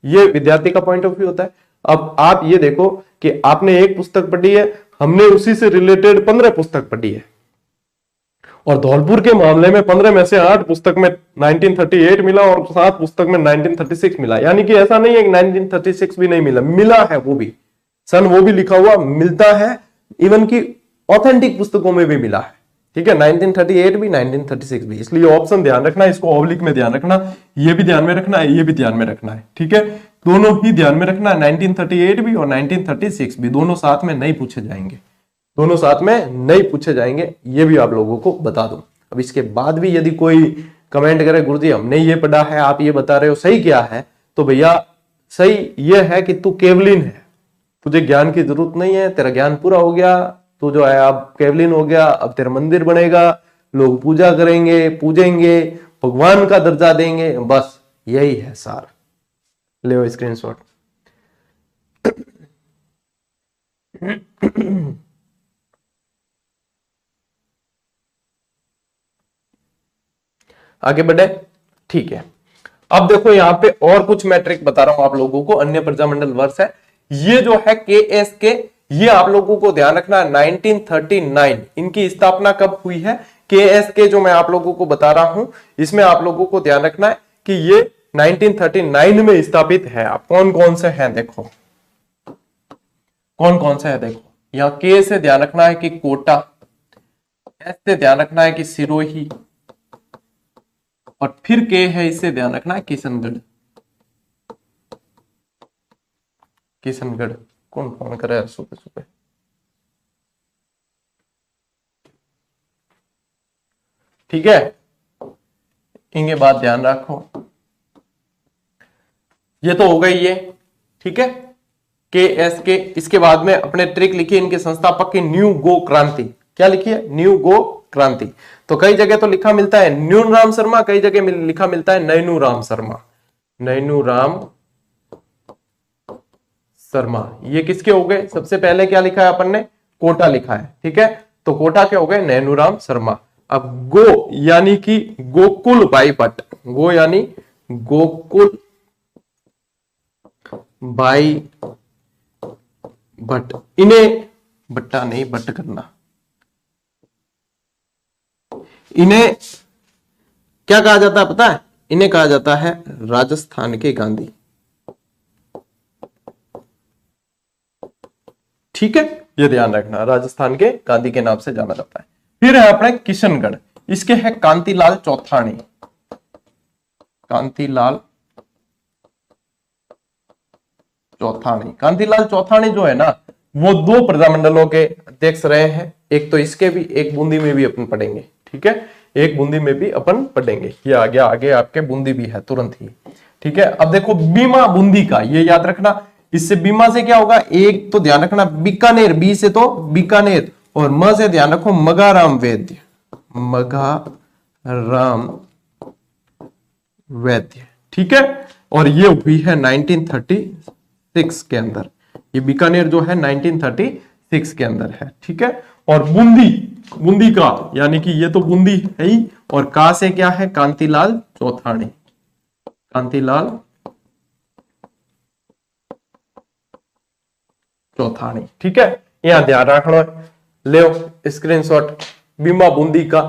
[SPEAKER 1] ये विद्यार्थी का पॉइंट ऑफ व्यू होता है। अब आप ये देखो कि आपने एक पुस्तक पढ़ी है, हमने उसी से रिलेटेड 15 पुस्तक पढ़ी है, और धौलपुर के मामले में 15 में से 8 पुस्तक में 1938 मिला और 7 पुस्तक में 1936 मिला। यानी कि ऐसा नहीं है कि 1936 भी नहीं मिला, मिला है, वो भी सन वो भी लिखा हुआ मिलता है, इवन की ऑथेंटिक पुस्तकों में भी मिला है। ठीक है, 1938 भी 1936 भी, इसलिए ऑप्शन ध्यान रखना, इसको ऑब्लिक में ध्यान रखना, ये भी ध्यान में रखना है, ये भी ध्यान में रखना है। ठीक है, दोनों ही ध्यान में रखना है, 1938 भी और 1936 भी, दोनों साथ में नहीं पूछे जाएंगे, दोनों साथ में नहीं पूछे जाएंगे, ये भी आप लोगों को बता दूं। अब इसके बाद भी यदि कोई कमेंट करे गुरुजी हमने ये पढ़ा है, आप ये बता रहे हो सही क्या है, तो भैया सही ये है कि तू केवलिन है, तुझे ज्ञान की जरूरत नहीं है, तेरा ज्ञान पूरा हो गया, तू जो है अब केवलिन हो गया, अब तेरा मंदिर बनेगा, लोग पूजा करेंगे, पूजेंगे, भगवान का दर्जा देंगे, बस यही है सार। ले स्क्रीनशॉट। आगे बढ़े, ठीक है। अब देखो यहां पे और कुछ मैट्रिक बता रहा हूं आप लोगों को, अन्य प्रजामंडल वर्ष है ये जो है KSK, ये आप लोगों को ध्यान रखना 1939 इनकी स्थापना कब हुई है। KSK जो मैं आप लोगों को बता रहा हूं इसमें आप लोगों को ध्यान रखना है कि ये 1939 में स्थापित है। आप कौन कौन से हैं देखो, कौन कौन से है देखो, यहां K से ध्यान रखना है कि कोटा, S से ध्यान रखना है कि सिरोही, और फिर K है इससे ध्यान रखना है किशनगढ़। किशनगढ़ कौन फोन करे सुबह सुबह, ठीक है, इनके बाद ध्यान रखो। ये तो हो गई ये, ठीक है, KSK। इसके बाद में अपने ट्रिक लिखिए इनके संस्थापक की, न्यू गो क्रांति। क्या लिखिए, न्यू गो क्रांति। तो कई जगह तो लिखा मिलता है न्यून राम शर्मा, कई जगह लिखा मिलता है नैनू राम शर्मा। नैनू राम शर्मा ये किसके हो गए, सबसे पहले क्या लिखा है अपन ने, कोटा लिखा है, ठीक है, तो कोटा के हो गए नैनू राम शर्मा। अब गो यानी कि गोकुल बाई भट्ट, गो यानी गोकुल बाई भट्ट, इन्हें भट्टा नहीं भट्ट करना, इन्हें क्या कहा जाता है पता है, इन्हें कहा जाता है राजस्थान के गांधी, ठीक है, ये ध्यान रखना, राजस्थान के गांधी के नाम से जाना जाता है। फिर है अपने किशनगढ़, इसके है कांतिलाल चौथाणी। कांतिलाल चौथाणी, कांतिलाल चौथाणी जो है ना वो दो प्रजामंडलों के अध्यक्ष रहे हैं, एक तो इसके भी, एक बूंदी में भी अपन पढ़ेंगे, ठीक है, एक बूंदी में भी अपन पढ़ेंगे, ये आगे आपके बूंदी भी है तुरंत ही, ठीक है। अब देखो बीमा बूंदी का, ये याद रखना, इससे बीमा से क्या होगा, एक तो ध्यान रखना बीकानेर, बी से तो बीकानेर, और म से ध्यान रखो मगाराम वैद्य, मगाराम वैद्य, ठीक है। और ये हुई है 1936 के अंदर, ये बीकानेर जो है 1936 के अंदर है, ठीक है। और बूंदी, बूंदी का यानी कि ये तो बूंदी है ही, और का से क्या है, कांतिलाल चौथाणी, कांतिलाल चौथाणी, ठीक है, यहां ध्यान रखना, ले स्क्रीनशॉट, बीमा बूंदी का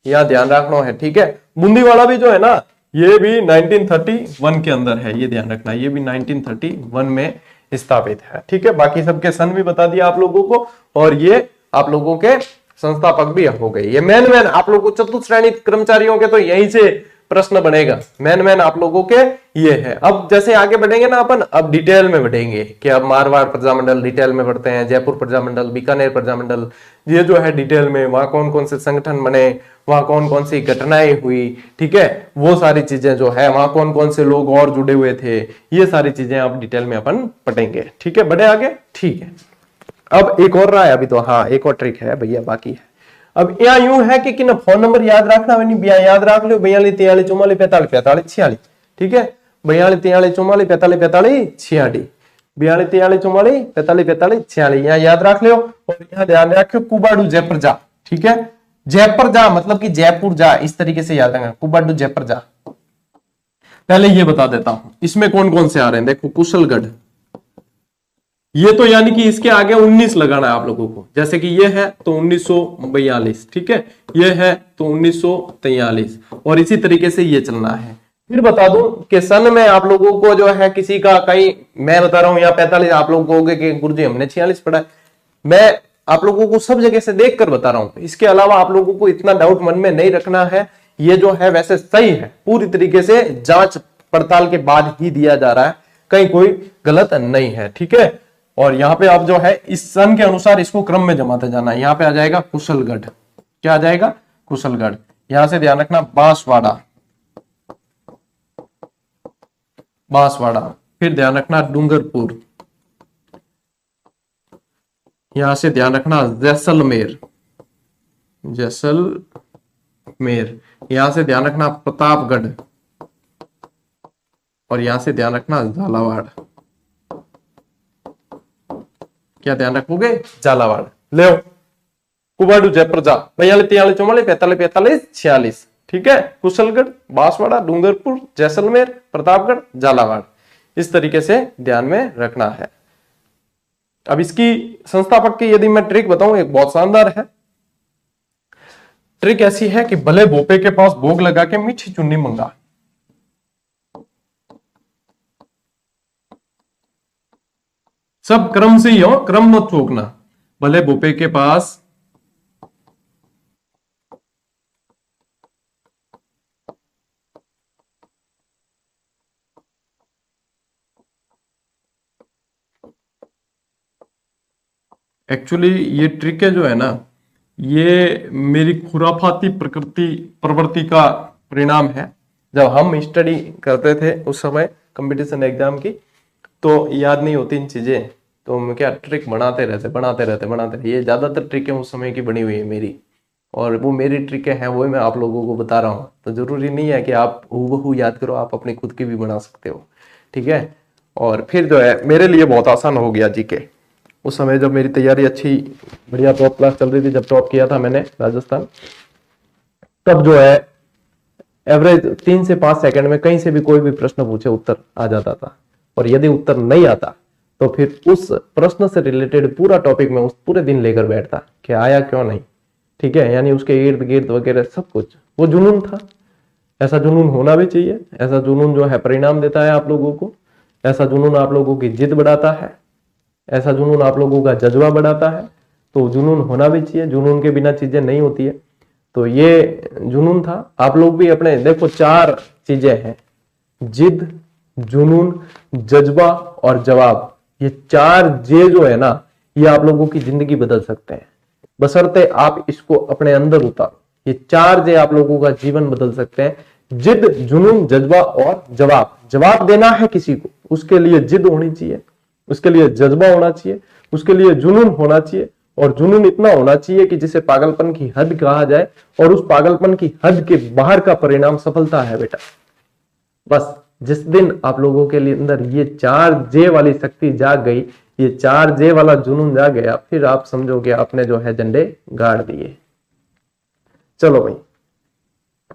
[SPEAKER 1] यहां ध्यान रखना है, ठीक है। बूंदी वाला भी जो है ना ये भी 1931 के अंदर है, ये ध्यान रखना, ये भी 1931 में स्थापित है, ठीक है। बाकी सबके सन भी बता दिया आप लोगों को, और ये आप लोगों के संस्थापक भी हो गए। ये मैन आप लोगों को चतुर्थ श्रेणी कर्मचारियों के तो यहीं से प्रश्न बनेगा, मैन आप लोगों के ये है। अब जैसे आगे बढ़ेंगे ना अपन, अब डिटेल में बढ़ेंगे कि अब मारवाड़ प्रजामंडल डिटेल में बढ़ते हैं, जयपुर प्रजामंडल, बीकानेर प्रजामंडल, ये जो है डिटेल में, वहां कौन कौन से संगठन बने, वहां कौन कौन सी घटनाएं हुई, ठीक है, वो सारी चीजें जो है, वहां कौन कौन से लोग और जुड़े हुए थे, ये सारी चीजें अब डिटेल में अपन पढ़ेंगे, ठीक है। बढ़े आगे, ठीक है। अब एक और रहा है अभी तो, हाँ एक और ट्रिक है भैया बाकी है। अब यहाँ यूं है कि किन फोन नंबर याद रखना, याद रख लो 42 43 44 45 45 46, ठीक है, 42 43 44 45 45 46, 42 43 44 45 45 46, यहाँ याद रख लो। और यहाँ ध्यान रखो कुबाडू जयपुर जा, ठीक है, जयपुर जा मतलब कि जयपुर जा, इस तरीके से याद रखना, कुबाडू जयपुर जा। पहले ये बता देता हूं इसमें कौन कौन से आ रहे हैं, देखो कुशलगढ़, ये तो यानी कि इसके आगे 19 लगाना है आप लोगों को, जैसे कि ये है तो 1942, ठीक है, ये है तो 1943, और इसी तरीके से ये चलना है। फिर बता दूं कि सन में आप लोगों को जो है किसी का कहीं, मैं बता रहा हूं यहाँ 45, आप लोग कहोगे कि गुरुजी हमने 46 पढ़ा है, मैं आप लोगों को सब जगह से देख कर बता रहा हूं, इसके अलावा आप लोगों को इतना डाउट मन में नहीं रखना है, ये जो है वैसे सही है, पूरी तरीके से जांच पड़ताल के बाद ही दिया जा रहा है, कहीं कोई गलत नहीं है, ठीक है। और यहाँ पे आप जो है इस सन के अनुसार इसको क्रम में जमाते जाना है। यहाँ पे आ जाएगा कुशलगढ़, क्या आ जाएगा, कुशलगढ़, यहां से ध्यान रखना बांसवाड़ा, बांसवाड़ा, फिर ध्यान रखना डूंगरपुर, यहां से ध्यान रखना जैसलमेर, जैसलमेर, यहां से ध्यान रखना प्रतापगढ़, और यहां से ध्यान रखना झालावाड़, क्या ध्यान रखोगे? झालावाड़। ले कुबाडू जयपुर जा 42 43 44 45 45 46। ठीक है, कुशलगढ़, बांसवाड़ा, डूंगरपुर, जैसलमेर, प्रतापगढ़, झालावाड़, इस तरीके से ध्यान में रखना है। अब इसकी संस्थापक की यदि मैं ट्रिक बताऊं, एक बहुत शानदार है। ट्रिक ऐसी है कि भले भोपे के पास भोग लगा के मीठी चुन्नी मंगा। सब क्रम से ही हो, क्रम मत चूकना। भले भोपे के पास एक्चुअली ये ट्रिक है जो है ना, ये मेरी खुराफाती प्रवृत्ति का परिणाम है। जब हम स्टडी करते थे उस समय कंपटीशन एग्जाम की, तो याद नहीं होती इन चीजें, तो हम क्या ट्रिक बनाते रहते। ये ज्यादातर ट्रिकें उस समय की बनी हुई है मेरी, और वो मेरी ट्रिकें हैं, वो मैं आप लोगों को बता रहा हूँ। तो जरूरी नहीं है कि आप हूबहू याद करो, आप अपनी खुद की भी बना सकते हो। ठीक है, और फिर जो है मेरे लिए बहुत आसान हो गया जीके। उस समय जब मेरी तैयारी अच्छी बढ़िया टॉप क्लास चल रही थी, जब टॉप किया था मैंने राजस्थान, तब जो है एवरेज 3 से 5 सेकंड में कहीं से भी कोई भी प्रश्न पूछे उत्तर आ जाता था। और यदि उत्तर नहीं आता तो फिर उस प्रश्न से रिलेटेड पूरा टॉपिक में उस पूरे दिन लेकर बैठता कि आया क्यों नहीं। ठीक है, यानी उसके इर्द गिर्द वगैरह सब कुछ, वो जुनून था। ऐसा जुनून होना भी चाहिए। ऐसा जुनून जो है परिणाम देता है आप लोगों को। ऐसा जुनून आप लोगों की जिद बढ़ाता है। ऐसा जुनून आप लोगों का जज्बा बढ़ाता है। तो जुनून होना भी चाहिए, जुनून के बिना चीजें नहीं होती है। तो ये जुनून था। आप लोग भी अपने देखो 4 चीजें हैं, जिद, जुनून, जज्बा और जवाब। ये 4 जे जो है ना, ये आप लोगों की जिंदगी बदल सकते हैं, बशर्ते आप इसको अपने अंदर उतारो। ये 4 जे आप लोगों का जीवन बदल सकते हैं। जिद, जुनून, जज्बा और जवाब। जवाब देना है किसी को, उसके लिए जिद होनी चाहिए, उसके लिए जज्बा होना चाहिए, उसके लिए जुनून होना चाहिए। और जुनून इतना होना चाहिए कि जिसे पागलपन की हद कहा जाए, और उस पागलपन की हद के बाहर का परिणाम सफलता है बेटा। बस जिस दिन आप लोगों के लिए अंदर ये 4 जे वाली शक्ति जाग गई, ये 4 जे वाला जुनून जाग गया, फिर आप समझोगे आपने जो है झंडे गाड़ दिए। चलो भाई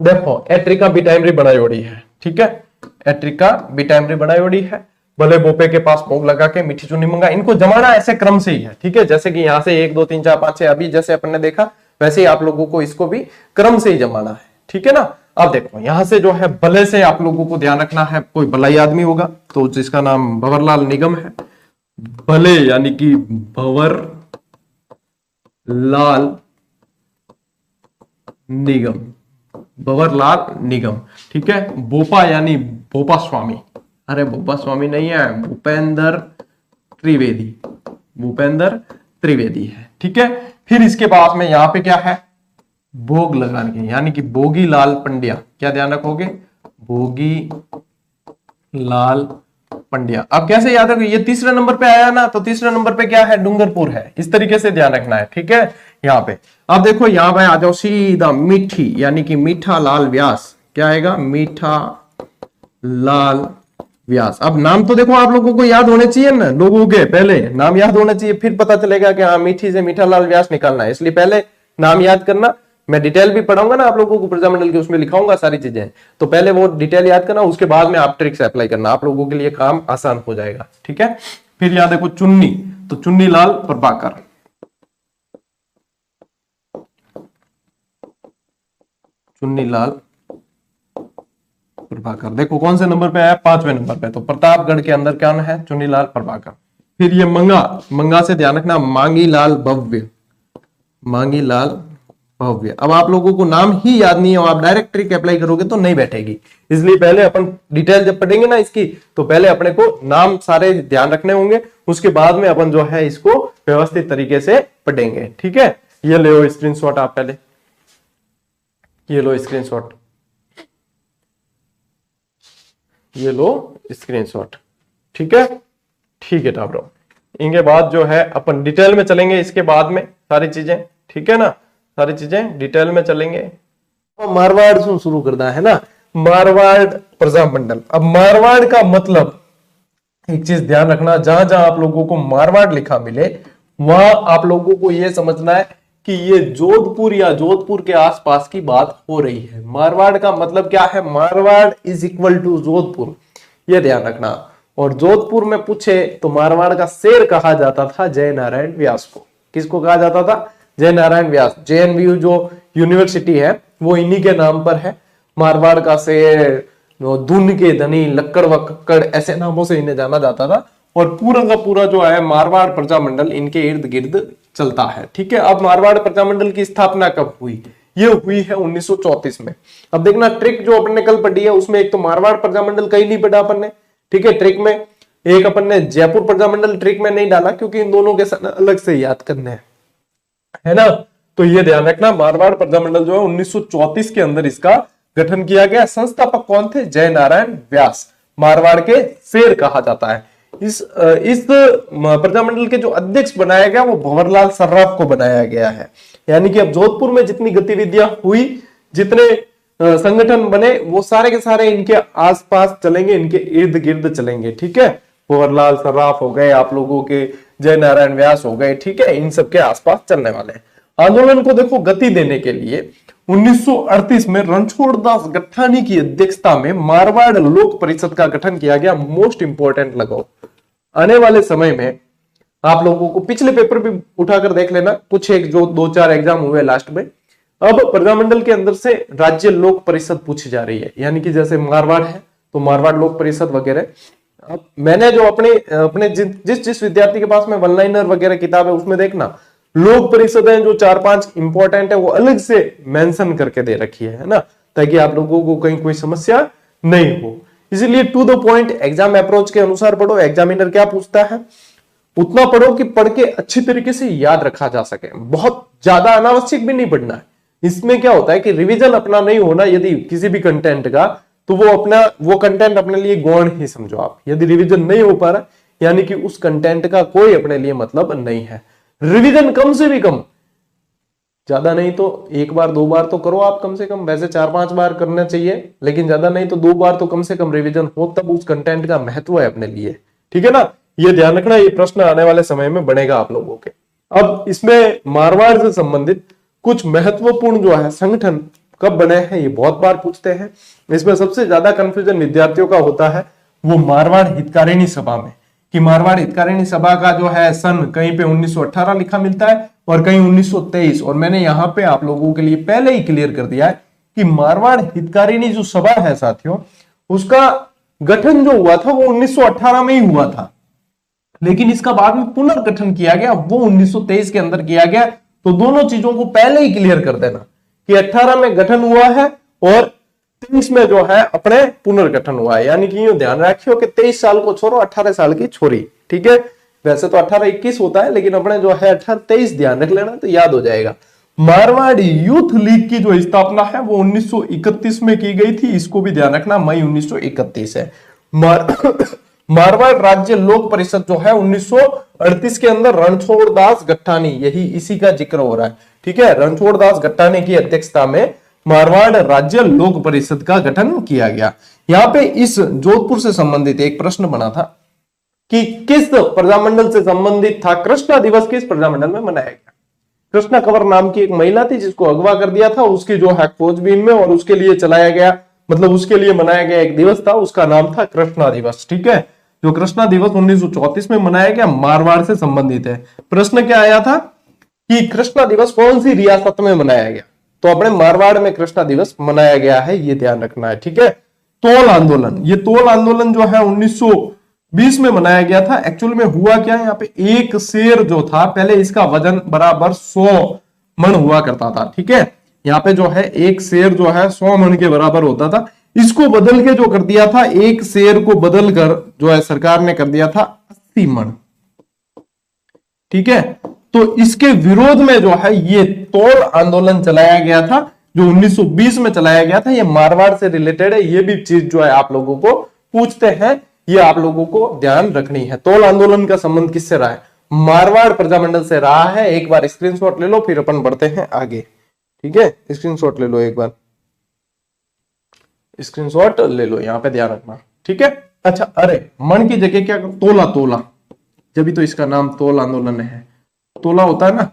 [SPEAKER 1] देखो, एट्रिका बिटाइमरी बनायोडी है। ठीक है, एट्रिका बिटाइमरी बनायोडी है। भले भोपे के पास भोग लगा के मीठी चुन्नी मंगा। इनको जमाना ऐसे क्रम से ही है। ठीक है, जैसे कि यहाँ से 1 2 3 4 5 6 अभी जैसे अपन ने देखा, वैसे ही आप लोगों को इसको भी क्रम से ही जमाना है। ठीक है ना। अब देखो यहां से जो है भले से आप लोगों को ध्यान रखना है। कोई भलाई आदमी होगा तो जिसका नाम भंवरलाल निगम है। भले यानी कि भंवर लाल निगम, भंवरलाल निगम। ठीक है, बोपा यानी बोपा स्वामी। अरे बोपा स्वामी नहीं है, भूपेंद्र त्रिवेदी, भूपेंद्र त्रिवेदी है। ठीक है, फिर इसके बाद में यहाँ पे क्या है, भोग लगाने के, यानी कि भोगी लाल पंड्या। क्या ध्यान रखोगे, भोगी लाल पंड्या। अब कैसे याद रखो, ये 3रे नंबर पे आया ना, तो 3रे नंबर पे क्या है, डूंगरपुर है। इस तरीके से ध्यान रखना है। ठीक है, यहाँ पे अब देखो, यहाँ पे आ जाओ सीधा मीठी, यानी कि मीठा लाल व्यास। क्या आएगा, मीठा लाल व्यास। अब नाम तो देखो आप लोगों को याद होने चाहिए ना, लोगों के पहले नाम याद होने चाहिए, फिर पता चलेगा कि हाँ मीठी से मीठा लाल व्यास निकालना है। इसलिए पहले नाम याद करना। मैं डिटेल भी पढ़ाऊंगा ना आप लोगों को प्रजामंडल की, उसमें लिखाऊंगा सारी चीजें, तो पहले वो डिटेल याद करना, उसके बाद में आप ट्रिक्स अप्लाई करना, आप लोगों के लिए काम आसान हो जाएगा। ठीक है, फिर याद देखो चुन्नी, तो चुन्नी लाल प्रभाकर, चुन्नी लाल प्रभाकर। देखो कौन से नंबर पे आया, 5वें नंबर पे। तो प्रतापगढ़ के अंदर क्या है, चुन्नीलाल प्रभाकर। फिर ये मंगा, मंगा से ध्यान रखना, मांगी लाल भव्य, मांगी लाल भव्य। अब आप लोगों को नाम ही याद नहीं है, आप डायरेक्ट ट्रिक अप्लाई करोगे तो नहीं बैठेगी। इसलिए पहले अपन डिटेल जब पढ़ेंगे ना इसकी, तो पहले अपने को नाम सारे ध्यान रखने होंगे, उसके बाद में अपन जो है इसको व्यवस्थित तरीके से पढ़ेंगे। ठीक है, ये ले स्क्रीनशॉट आप पहले, ये लो स्क्रीनशॉट, ये लो स्क्रीनशॉट। ठीक है, ठीक है टाबरो। इनके बाद जो है अपन डिटेल में चलेंगे, इसके बाद में सारी चीजें। ठीक है ना, सारी चीजें डिटेल में चलेंगे। तो मारवाड़ से शुरू करना है ना, मारवाड़ प्रजामंडल। अब मारवाड़ का मतलब एक चीज ध्यान रखना, जहां जहां आप लोगों को मारवाड़ लिखा मिले वहां आप लोगों को यह समझना है कि ये जोधपुर या जोधपुर के आसपास की बात हो रही है। मारवाड़ का मतलब क्या है, Marwar is equal to Jodhpur, ये ध्यान रखना। और जोधपुर में पूछे तो मारवाड़ का शेर कहा जाता था जय नारायण व्यास को। किसको कहा जाता था, जय नारायण व्यास। जेएनयू जो यूनिवर्सिटी है वो इन्हीं के नाम पर है। मारवाड़ का शेर, धुन के धनी, लक्कड़ व कक्कड़, ऐसे नामों से इन्हें जाना जाता था। और पूरा का पूरा जो है मारवाड़ प्रजामंडल इनके इर्द गिर्द चलता है। ठीक है, अब मारवाड़ प्रजामंडल की स्थापना कब हुई, ये हुई है 1934 में। अब देखना ट्रिक जो अपन ने कल पढ़ी है उसमें एक तो मारवाड़ प्रजामंडल कहीं नहीं पढ़ा अपन ने, ठीक है, ट्रिक में। एक अपन ने जयपुर प्रजामंडल ट्रिक में नहीं डाला क्योंकि इन दोनों के साथ अलग से याद करने हैं, है ना। तो ये ध्यान रखना, मारवाड़ प्रजामंडल जो है 1934 के अंदर इसका गठन किया गया। संस्थापक कौन थे, जय नारायण व्यास, मारवाड़ के शेर कहा जाता है। इस प्रजामंडल के जो अध्यक्ष बनाया गया वो भंवरलाल सर्राफ को बनाया गया है। यानी कि अब जोधपुर में जितनी गतिविधियां हुई, जितने संगठन बने, वो सारे के सारे इनके आसपास चलेंगे, इनके इर्द गिर्द चलेंगे। ठीक है, भंवरलाल सर्राफ हो गए, आप लोगों के जय नारायण व्यास हो गए, ठीक है, इन सबके आसपास चलने वाले हैं। आंदोलन को देखो गति देने के लिए 1938 में रणछोड़ दास गट्टानी की अध्यक्षता में मारवाड़ लोक परिषद का गठन किया गया। मोस्ट इंपोर्टेंट लगाओ, आने वाले समय में आप लोगों को पिछले पेपर भी उठाकर देख लेना, कुछ एक जो 2-4 एग्जाम हुए लास्ट में। अब प्रजामंडल के अंदर से राज्य लोक परिषद पूछी जा रही है, यानी कि जैसे मारवाड़ है तो मारवाड़ लोक परिषद वगैरह। अब मैंने जो अपने जिस विद्यार्थी के पास में वन लाइनर वगैरह किताब है उसमें देखना, लोक परिषद है जो 4-5 इंपॉर्टेंट है वो अलग से मेंशन करके दे रखी है ना, ताकि आप लोगों को कहीं कोई समस्या नहीं हो। इसलिए to the point exam approach के अनुसार पढ़ो। एग्जामिनर क्या पूछता है उतना पढ़ो कि पढ़ के अच्छी तरीके से याद रखा जा सके। बहुत ज्यादा अनावश्यक भी नहीं पढ़ना है। इसमें क्या होता है कि रिवीजन अपना नहीं होना यदि किसी भी कंटेंट का, तो वो कंटेंट अपने लिए गौण ही समझो आप। यदि रिवीजन नहीं हो पा रहा यानी कि उस कंटेंट का कोई अपने लिए मतलब नहीं है। रिवीजन कम से भी कम, ज्यादा नहीं तो 1 बार 2 बार तो करो आप कम से कम, वैसे 4-5 बार करना चाहिए, लेकिन ज्यादा नहीं तो 2 बार तो कम से कम रिवीजन हो, तब उस कंटेंट का महत्व है अपने लिए। ठीक है ना, ये ध्यान रखना, ये प्रश्न आने वाले समय में बनेगा आप लोगों के। अब इसमें मारवाड़ से संबंधित कुछ महत्वपूर्ण जो है संगठन कब बने हैं ये बहुत बार पूछते हैं। इसमें सबसे ज्यादा कंफ्यूजन विद्यार्थियों का होता है वो मारवाड़ हितकारिणी सभा में, कि मारवाड़ हितकारिणी सभा का जो है सन कहीं पे 1918 लिखा मिलता है और कहीं 1923। और मैंने यहाँ पे आप लोगों के लिए पहले ही क्लियर कर दिया है कि मारवाड़ हितकारिणी जो सभा है साथियों, उसका गठन जो हुआ था वो 1918 में ही हुआ था, लेकिन इसका बाद में पुनर्गठन किया गया, वो 1923 के अंदर किया गया। तो दोनों चीजों को पहले ही क्लियर कर देना कि 18 में गठन हुआ है और 23 में जो है अपने पुनर्गठन हुआ है। यानी कि यूं ध्यान रखियो कि 23 साल को छोरो 18 साल की छोरी। ठीक है, वैसे तो 18-21 होता है, लेकिन अपने जो है 18-23 ध्यान रख लेना तो याद हो जाएगा। मारवाड़ यूथ लीग की जो स्थापना है वो 1931 में की गई थी, इसको भी ध्यान रखना, मई 1931 है। मारवाड़ राज्य लोक परिषद जो है 1938 के अंदर रणछोड़ दास गट्टानी, यही इसी का जिक्र हो रहा है। ठीक है, रणछोड़ दास गट्टानी की अध्यक्षता में मारवाड़ राज्य लोक परिषद का गठन किया गया। यहाँ पे इस जोधपुर से संबंधित एक प्रश्न बना था कि किस प्रजामंडल से संबंधित था कृष्णा दिवस, किस प्रजामंडल में मनाया गया। कृष्णा कंवर नाम की एक महिला थी जिसको अगवा कर दिया था, उसकी जो है खोजबीन में, और उसके लिए चलाया गया, मतलब उसके लिए मनाया गया एक दिवस था, उसका नाम था कृष्णा दिवस। ठीक है, जो कृष्णा दिवस 1934 में मनाया गया मारवाड़ से संबंधित है। प्रश्न क्या आया था कि कृष्णा दिवस कौन सी रियासत में मनाया गया, तो अपने मारवाड़ में कृष्णा दिवस मनाया गया है, ये ध्यान रखना है। ठीक है, तोल आंदोलन, ये तोल आंदोलन जो है 1920 में मनाया गया था। एक्चुअल में हुआ क्या, यहाँ पे एक शेर जो था, पहले इसका वजन बराबर 100 मन हुआ करता था। ठीक है, यहाँ पे जो है एक शेर जो है 100 मन के बराबर होता था, इसको बदल के जो कर दिया था, एक शेर को बदल कर जो है सरकार ने कर दिया था 80 मन। ठीक है, तो इसके विरोध में जो है ये तोल आंदोलन चलाया गया था, जो 1920 में चलाया गया था। ये मारवाड़ से रिलेटेड है, ये भी चीज जो है आप लोगों को पूछते हैं, ये आप लोगों को ध्यान रखनी है। तोल आंदोलन का संबंध किससे रहा है, मारवाड़ प्रजामंडल से रहा है। एक बार स्क्रीनशॉट ले लो, फिर अपन बढ़ते हैं आगे। ठीक है, स्क्रीनशॉट ले लो, एक बार स्क्रीनशॉट ले लो, यहां पे ध्यान रखना। ठीक है, अच्छा, अरे मन की जगह क्या, तोला तोला, जब भी तो इसका नाम तोल आंदोलन है। तोला होता है ना,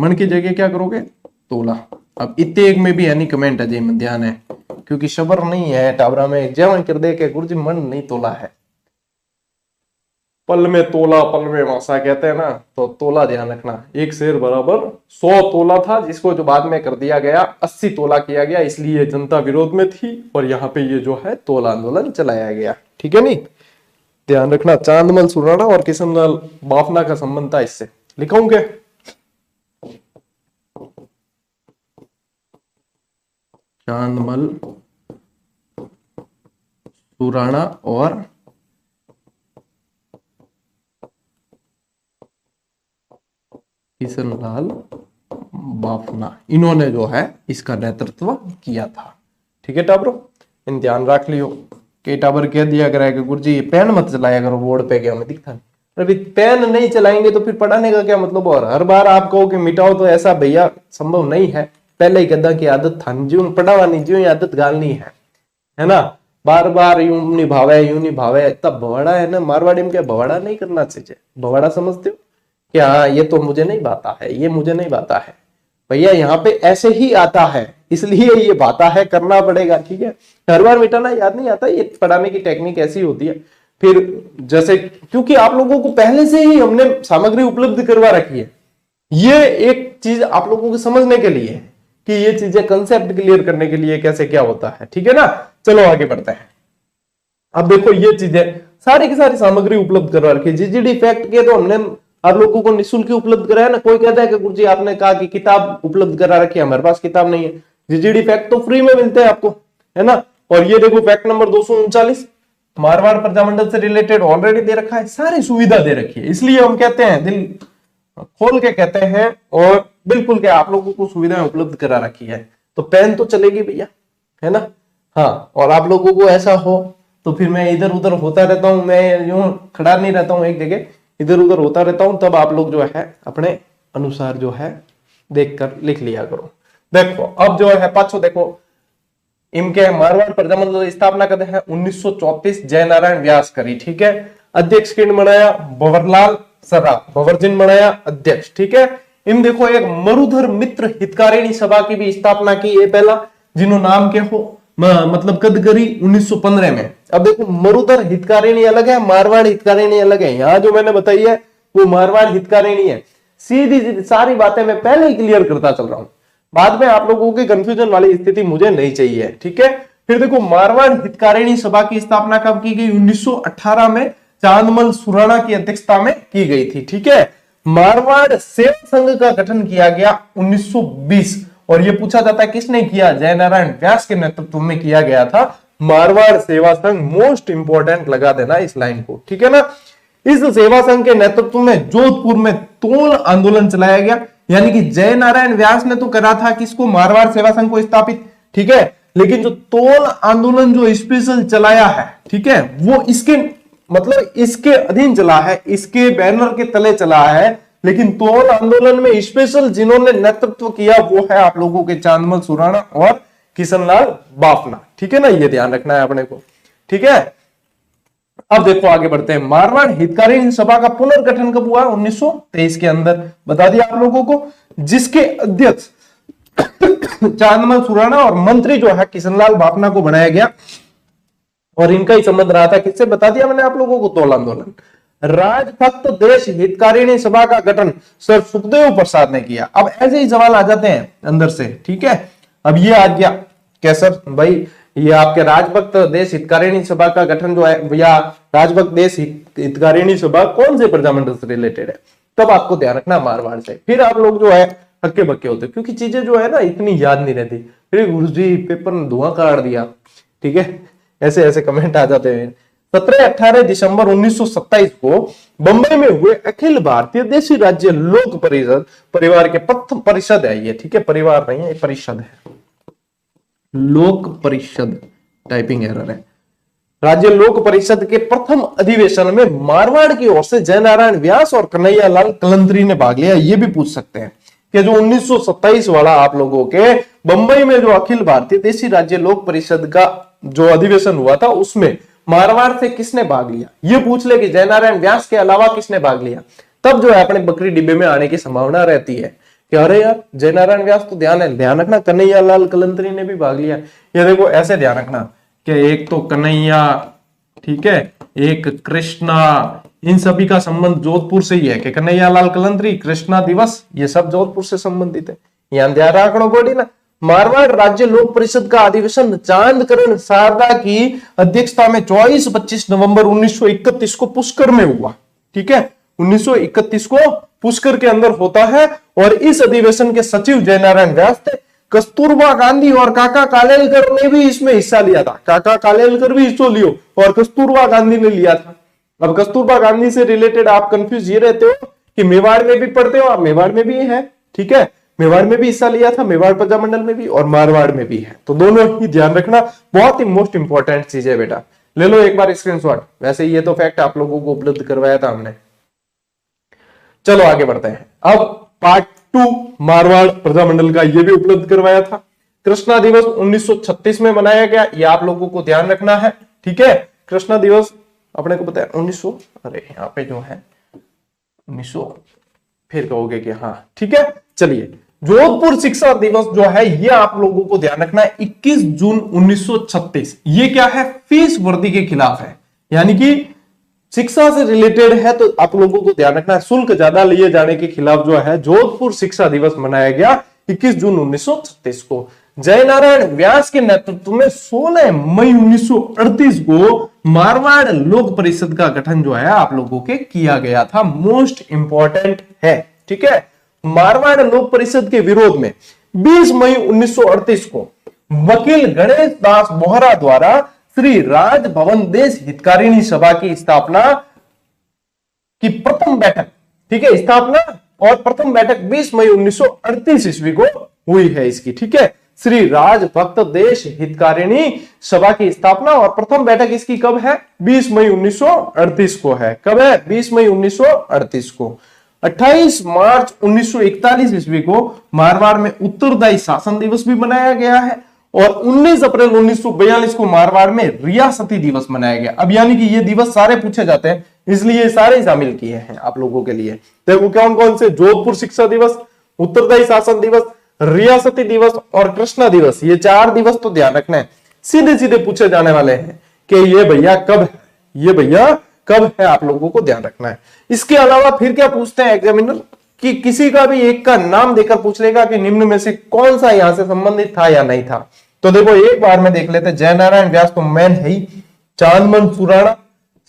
[SPEAKER 1] मन की जगह क्या करोगे तोला। अब इतने एक में भी यानी कमेंट अजय में ध्यान है, क्योंकि शबर नहीं है टावरा में जवन कर दे के गुरुजी मन नहीं तोला है, पल में तोला पल में मासा कहते हैं ना, तो तोला ध्यान रखना। एक शेर बराबर 100 तोला था, जिसको जो बाद में कर दिया गया 80 तोला किया गया, इसलिए जनता विरोध में थी और यहाँ पे ये जो है तोला आंदोलन चलाया गया। ठीक है, नहीं ध्यान रखना। चांदमल सुराणा और किशनलाल बाफना का संबंध था इससे, लिखाऊंगे चांदमल सुराणा और किशनलाल बाफना, इन्होंने जो है इसका नेतृत्व किया था। ठीक है टाबरो, इन ध्यान रख लियो। के टाबर कह दिया करा कि गुरुजी ये पेन मत चलाया करो बोर्ड पे, क्या हमें दिखता नहीं। अभी पेन नहीं चलाएंगे तो फिर पढ़ाने का क्या मतलब। और हर बार आप कहो कि मिटाओ, तो ऐसा भैया संभव नहीं है। पहले ही गद्दा की आदत था, ज्यों पढ़ावा नहीं ज्यों आदत गालनी है ना। बार बार यूं निभावे तब भवाड़ा है ना। मारवाड़ी में क्या भवाड़ा नहीं करना चाहिए, भवाड़ा समझते हो क्या। ये तो मुझे नहीं बाता है, ये मुझे नहीं बाता है भैया, यहाँ पे ऐसे ही आता है इसलिए ये बाता है, करना पड़ेगा। ठीक है, हर बार मिटाना याद नहीं आता, ये पढ़ाने की टेक्निक ऐसी होती है। फिर जैसे क्योंकि आप लोगों को पहले से ही हमने सामग्री उपलब्ध करवा रखी है, ये एक चीज आप लोगों को समझने के लिए है कि ये चीजें कंसेप्ट क्लियर करने के लिए कैसे क्या होता है। ठीक है ना, चलो आगे बढ़ते हैं। अब देखो ये चीजें सारी की सारी सामग्री उपलब्ध करवा रखी है। जीजीडी फैक्ट के तो हमने आप लोगों को निःशुल्क उपलब्ध कराया ना। कोई कहता है कि गुरुजी आपने कहा कि किताब उपलब्ध करा रखी है, हमारे पास किताब नहीं है। जीजीडी फैक्ट तो फ्री में मिलते हैं आपको, है ना। और ये देखो फैक्ट नंबर 239 मारवाड़ प्रजामंडल से रिलेटेड ऑलरेडी दे रखा है, सारी सुविधा दे रखी है। इसलिए हम कहते हैं, दिल खोल के कहते हैं और बिल्कुल क्या आप लोगों को सुविधाएं उपलब्ध करा रखी है। तो पेन तो चलेगी भैया, है ना। हाँ, और आप लोगों को ऐसा हो तो फिर मैं इधर उधर होता रहता हूं, मैं यूं खड़ा नहीं रहता हूं एक जगह, इधर उधर होता रहता हूं, तब आप लोग जो है अपने अनुसार जो है देखकर लिख लिया करो। देखो अब जो है पाछो देखो, इनके मारवाड़ प्रजामंडल स्थापना कद है 1934 जय नारायण व्यास करी। ठीक है, अध्यक्ष किन बनाया भंवरलाल सराफ, भंवरजिन बनाया अध्यक्ष। ठीक है, इन देखो एक मरुधर मित्र हितकारिणी सभा की भी स्थापना की है पहला, जिन्हों नाम के हो मतलब कद करी 1915 में। अब देखो मरुधर हितकारिणी अलग है, मारवाड़ हितकारिणी अलग है। यहां जो मैंने बताई है वो मारवाड़ हितकारिणी है। सीधी सारी बातें मैं पहले ही क्लियर करता चल रहा हूं, बाद में आप लोगों की कंफ्यूजन वाली स्थिति मुझे नहीं चाहिए। ठीक है, फिर देखो मारवाड़ हितकारिणी सभा की स्थापना कब की गई, 1918 में चांदमल सुराणा की अध्यक्षता में की गई थी। ठीक है, मारवाड़ सेवा संघ का गठन किया गया 1920, और ये पूछा जाता है किसने किया, जय नारायण व्यास के नेतृत्व में किया गया था मारवाड़ सेवा संघ। मोस्ट इंपोर्टेंट लगा देना इस लाइन को। ठीक है ना, इस सेवा संघ के नेतृत्व में जोधपुर में तोल आंदोलन चलाया गया, यानी कि जय नारायण व्यास ने तो करा था किसको, मारवाड़ सेवा संघ को स्थापित। ठीक है, लेकिन जो तोल आंदोलन जो स्पेशल चलाया है, ठीक है, वो इसके मतलब इसके अधीन चला है, इसके बैनर के तले चला है। लेकिन तोल आंदोलन में स्पेशल जिन्होंने नेतृत्व किया वो है आप लोगों के चांदमल सुराणा और किशनलाल बाफना। ठीक है ना, ये ध्यान रखना है अपने को। ठीक है, अब देखो आगे बढ़ते हैं। मारवाड़ हितकारिणी सभा का पुनर्गठन कब हुआ, 1923 के अंदर, बता दिया आप लोगों को, जिसके अध्यक्ष चांदमल सुराणा और मंत्री जो है किशनलाल बाफना को बनाया गया। और इनका ही संबंध रहा था किससे, बता दिया मैंने आप लोगों को, तोल आंदोलन। राजभक्त देश हितकारिणी सभा का गठन सर सुखदेव प्रसाद ने किया। अब ऐसे ही सवाल आ जाते हैं अंदर से। ठीक है, अब ये आ गया क्या सर भाई, ये आपके राजभक्त देश हितकारिणी सभा का गठन जो है, या राजभक्त देश हितकारिणी सभा कौन से प्रजामंडल से रिलेटेड है, तब आपको ध्यान रखना मारवाड़ से। फिर आप लोग जो है हक्के बक्के होते, क्योंकि चीजें जो है ना इतनी याद नहीं रहती। फिर गुरुजी पेपर में धुआं काट दिया। ठीक है, ऐसे ऐसे कमेंट आ जाते हैं। 17-18 दिसंबर 1927 को बंबई में हुए अखिल भारतीय देशी राज्य लोक परिषद परिवार के प्रथम परिषद है ये। ठीक है, परिवार नहीं है, परिषद है, लोक परिषद, टाइपिंग एरर है। राज्य लोक परिषद के प्रथम अधिवेशन में मारवाड़ की ओर से जय नारायण व्यास और कन्हैया लाल कलंतरी ने भाग लिया। ये भी पूछ सकते हैं कि जो 1927 वाला आप लोगों के बंबई में जो अखिल भारतीय देशी राज्य लोक परिषद का जो अधिवेशन हुआ था, उसमें मारवाड़ से किसने भाग लिया। ये पूछ ले कि जय नारायण व्यास के अलावा किसने भाग लिया। तब जो है अपने बकरी डिब्बे में आने की संभावना रहती है कि अरे यार जयनारायण व्यास तो ध्यान रखना कन्हैया लाल कलंतरी ने भी भाग लिया। ये देखो ऐसे ध्यान रखना कि एक तो कन्हैया, ठीक है, एक कृष्णा, इन सभी का संबंध जोधपुर से ही है कि कन्हैया लाल कलंतरी, कृष्णा दिवस, ये सब जोधपुर से संबंधित है। यहां ध्यान रखना गोड़ी ना। मारवाड़ राज्य लोक परिषद का अधिवेशन चांदकरण शारदा की अध्यक्षता में 24-25 नवंबर 1931 को पुष्कर में हुआ। ठीक है, 1931 को पुष्कर के अंदर होता है और इस अधिवेशन के सचिव जयनारायण व्यास थे। कस्तूरबा गांधी और काका कालेलकर ने भी इसमें हिस्सा लिया था। काका कालेलकर भी हिस्सा लियो और कस्तूरबा गांधी ने लिया था। अब कस्तूरबा गांधी से रिलेटेड आप कंफ्यूज ये रहते हो कि मेवाड़ में भी पढ़ते हो, आप मेवाड़ में भी है, ठीक है, मेवाड़ में भी हिस्सा लिया था, मेवाड़ प्रजामंडल में भी और मारवाड़ में भी है, तो दोनों ही ध्यान रखना, बहुत ही मोस्ट इंपॉर्टेंट चीज है बेटा। ले लो एक बार स्क्रीनशॉट। वैसे ये तो फैक्ट आप लोगों को उपलब्ध करवाया था हमने। चलो आगे बढ़ते हैं। अब पार्ट 2 मारवाड़ प्रजामंडल का ये भी उपलब्ध करवाया था। कृष्णा दिवस 1936 में मनाया गया, ये आप लोगों को ध्यान रखना है। ठीक है, कृष्णा दिवस अपने को पता है 1900, अरे यहाँ पे जो है 1900 फिर कहोगे कि हाँ, ठीक है। चलिए, जोधपुर शिक्षा दिवस जो है ये आप लोगों को ध्यान रखना है 21 जून 1936। ये क्या है, फीस वर्दी के खिलाफ है, यानी कि शिक्षा से रिलेटेड है, तो आप लोगों को ध्यान रखना है शुल्क ज्यादा लिए जाने के खिलाफ जो है जोधपुर शिक्षा दिवस मनाया गया 21 जून 1936 को। जयनारायण व्यास के नेतृत्व में 16 मई 1938 को मारवाड़ लोक परिषद का गठन जो है आप लोगों के किया गया था। मोस्ट इंपॉर्टेंट है, ठीक है। मारवाड़ लोक परिषद के विरोध में 20 मई 1938 को वकील गणेश दास बोहरा द्वारा श्री राजभवन देश हितकारिणी सभा की स्थापना की प्रथम बैठक, ठीक है, स्थापना और प्रथम बैठक 20 मई 1938 ईस्वी को हुई है इसकी। ठीक है, श्री राजभक्त देश हितकारिणी सभा की स्थापना और प्रथम बैठक इसकी कब है, 20 मई 1938 को है। कब है, 20 मई 1938 को। 28 मार्च 1941 ईस्वी को मारवाड़ में उत्तरदायी शासन दिवस भी मनाया गया है और 19 अप्रैल 1942 को मारवाड़ में रियासती दिवस मनाया गया। अब यानी कि ये दिवस सारे पूछे जाते हैं, इसलिए सारे शामिल किए हैं आप लोगों के लिए। देखो कौन कौन से, जोधपुर शिक्षा दिवस, उत्तरदायी शासन दिवस, रियासती दिवस और कृष्णा दिवस, ये 4 दिवस तो ध्यान रखना है, सीधे सीधे पूछे जाने वाले हैं कि ये भैया कब है, ये भैया कब है, आप लोगों को ध्यान रखना है। इसके अलावा फिर क्या पूछते हैं एग्जामिनर कि किसी का भी एक का नाम देकर पूछ लेगा कि निम्न में से कौन सा यहां से संबंधित था या नहीं था। तो देखो एक बार में देख लेते, जयनारायण व्यास तो मैन है ही, चांदमन सुराणा,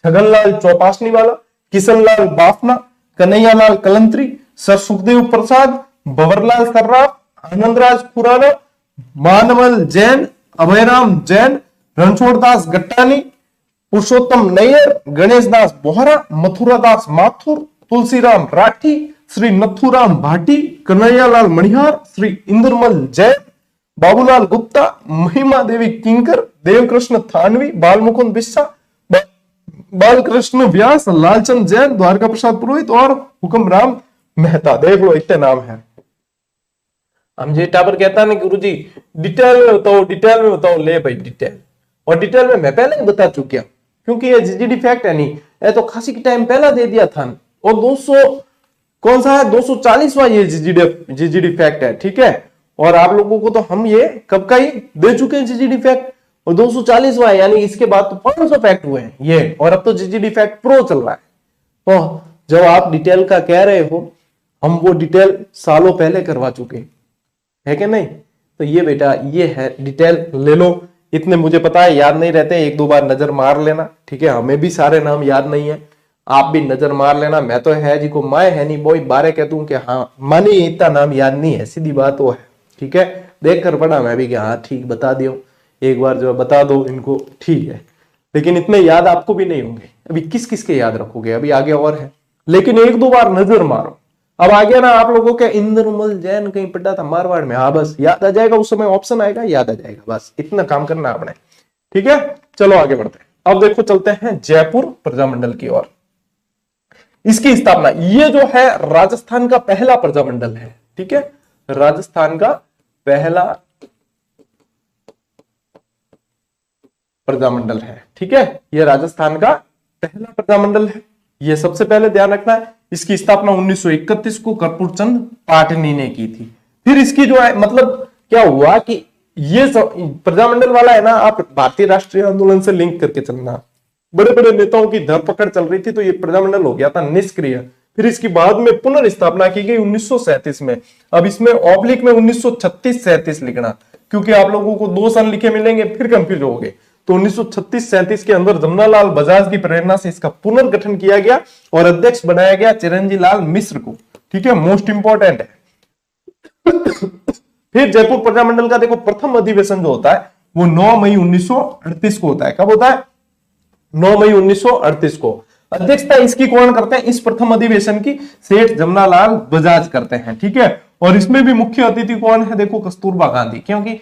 [SPEAKER 1] छगनलाल चौपासनी वाला, किशनलाल बाफना, कन्हैयालाल कलंतरी, सर सुखदेव प्रसाद, भंवरलाल सर्राफ, आनंदराज खुराना, मानवल जैन, अभयराम जैन, रणछोड़दास गट्टानी, पुरुषोत्तम नैयर, गणेश दास बोहरा, मथुरादास माथुर, तुलसीराम राठी, श्री नथुराम भाटी, कन्हैयालाल मणिहार, श्री इंद्रमल जैन, बाबूलाल गुप्ता, महिमा देवी किंकर, देवकृष्ण थानवी, बालमुकुंद बिस्सा, बालकृष्ण व्यास, लालचंद जैन, द्वारका प्रसाद पुरोहित और हुक्मराम मेहता। देख लो इतने नाम है। हम जे टावर कहता ना गुरुजी डिटेल में बताओ, डिटेल में बताओ, ले भाई डिटेल, और डिटेल में मैं पहले ही बता चुका क्योंकि ये जीजीडी फैक्ट है, नहीं ये तो खासी की टाइम पहला दे दिया था। और 200 कौन सा है, 240वां ये जीजीडी फैक्ट है, ठीक है। और आप लोगों को तो हम ये कब का ही दे चुके हैं जीजीडी फैक्ट, और 240वां है, यानी इसके बाद तो 500 फैक्ट हुए हैं ये, और अब तो जीजीडी फैक्ट प्रो चल रहा है। तो जब आप डिटेल का कह रहे हो, हम वो डिटेल सालों पहले करवा चुके है कि नहीं। तो ये बेटा ये है डिटेल, ले लो। इतने मुझे पता है याद नहीं रहते, 1-2 बार नजर मार लेना, ठीक है। हमें भी सारे नाम याद नहीं है, आप भी नजर मार लेना। मैं तो है जी को मैं है नहीं बोई बारे कहता हूं कि हाँ मानी इतना नाम याद नहीं है, सीधी बात वो है, ठीक है। देख कर पढ़ा मैं भी कि हाँ ठीक बता दियो, एक बार जो बता दो इनको, ठीक है। लेकिन इतने याद आपको भी नहीं होंगे, अभी किस किस के याद रखोगे, अभी आगे और है। लेकिन 1-2 बार नजर मारो। अब आ गया ना आप लोगों के इंद्रमल जैन कहीं पढ़ा था मारवाड़ में, हाँ बस याद आ जाएगा, उस समय ऑप्शन आएगा याद आ जाएगा, बस इतना काम करना आपने, ठीक है। चलो आगे बढ़ते हैं। अब देखो चलते हैं जयपुर प्रजामंडल की ओर। इसकी स्थापना, ये जो है राजस्थान का पहला प्रजामंडल है, ठीक है, राजस्थान का पहला प्रजामंडल है, ठीक है। ये राजस्थान का पहला प्रजामंडल है, ये सबसे पहले ध्यान रखना है। इसकी स्थापना 1931 को कर्पूर चंद पाटनी ने की थी। फिर इसकी जो है मतलब क्या हुआ कि ये प्रजामंडल वाला है ना, आप भारतीय राष्ट्रीय आंदोलन से लिंक करके चलना, बड़े बड़े नेताओं की धरपकड़ चल रही थी तो ये प्रजामंडल हो गया था निष्क्रिय। फिर इसकी बाद में पुनर्स्थापना की गई 1937 में। अब इसमें ऑब्लिक में 1936-37 लिखना, क्योंकि आप लोगों को 2 साल लिखे मिलेंगे फिर कंफ्यूज हो गए। तो 1936-37 के अंदर जमनालाल बजाज की प्रेरणा से इसका पुनर्गठन किया गया और अध्यक्ष बनाया गया चिरंजी लाल मिश्र को। ठीक है, मोस्ट इंपॉर्टेंट है। फिर जयपुर प्रजामंडल का देखो प्रथम अधिवेशन जो होता है वो 9 मई 1938 को होता है। कब होता है? 9 मई 1938 को। अध्यक्षता इसकी कौन करते हैं? इस प्रथम अधिवेशन की सेठ जमनालाल बजाज करते हैं। ठीक है, और इसमें भी मुख्य अतिथि कौन है? देखो कस्तूरबा गांधी, क्योंकि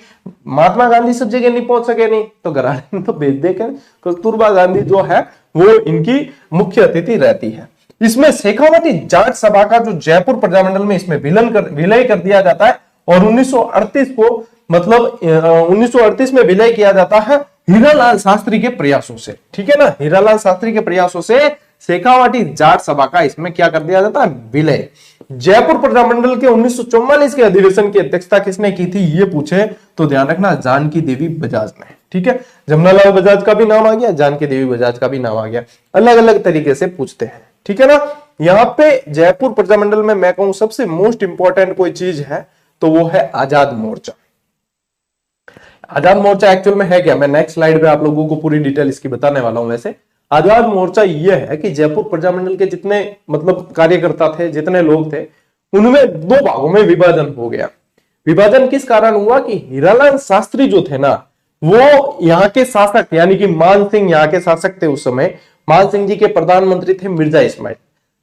[SPEAKER 1] महात्मा गांधी सब जगह नहीं पहुंच सके नहीं तो घराने तो भेज दे कर कस्तूरबा गांधी जो है वो इनकी मुख्य अतिथि रहती है। इसमें शेखावती जाट सभा का जो जयपुर प्रजामंडल में इसमें विलय कर दिया जाता है और 1938 को मतलब 1938 में विलय किया जाता है हीरालाल शास्त्री के प्रयासों से। ठीक है ना, हीरालाल शास्त्री के प्रयासों से शेखावाटी जाट सभा का इसमें क्या कर दिया जाता है? विलय। जयपुर प्रजामंडल के 1944 के अधिवेशन की अध्यक्षता किसने की थी ये पूछे तो ध्यान रखना जानकी देवी बजाज ने। ठीक है, जमनालाल बजाज का भी नाम आ गया, जानकी देवी बजाज का भी नाम आ गया, अलग अलग तरीके से पूछते हैं। ठीक है ना, यहाँ पे जयपुर प्रजामंडल में मैं कहूं सबसे मोस्ट इंपॉर्टेंट कोई चीज है तो वो है आजाद मोर्चा। आजाद मोर्चा एक्चुअल में है क्या, मैं नेक्स्ट स्लाइड पे आप लोगों को पूरी डिटेल इसकी बताने वाला हूं। वैसे आजाद मोर्चा यह है कि जयपुर प्रजामंडल के जितने मतलब कार्यकर्ता थे, जितने लोग थे, उनमें 2 भागों में विभाजन हो गया। विभाजन किस कारण हुआ कि हीरालाल शास्त्री जो थे ना वो यहाँ के शासक यानी कि मान सिंह यहाँ के शासक थे उस समय। मान सिंह जी के प्रधानमंत्री थे मिर्जा इस्माइल।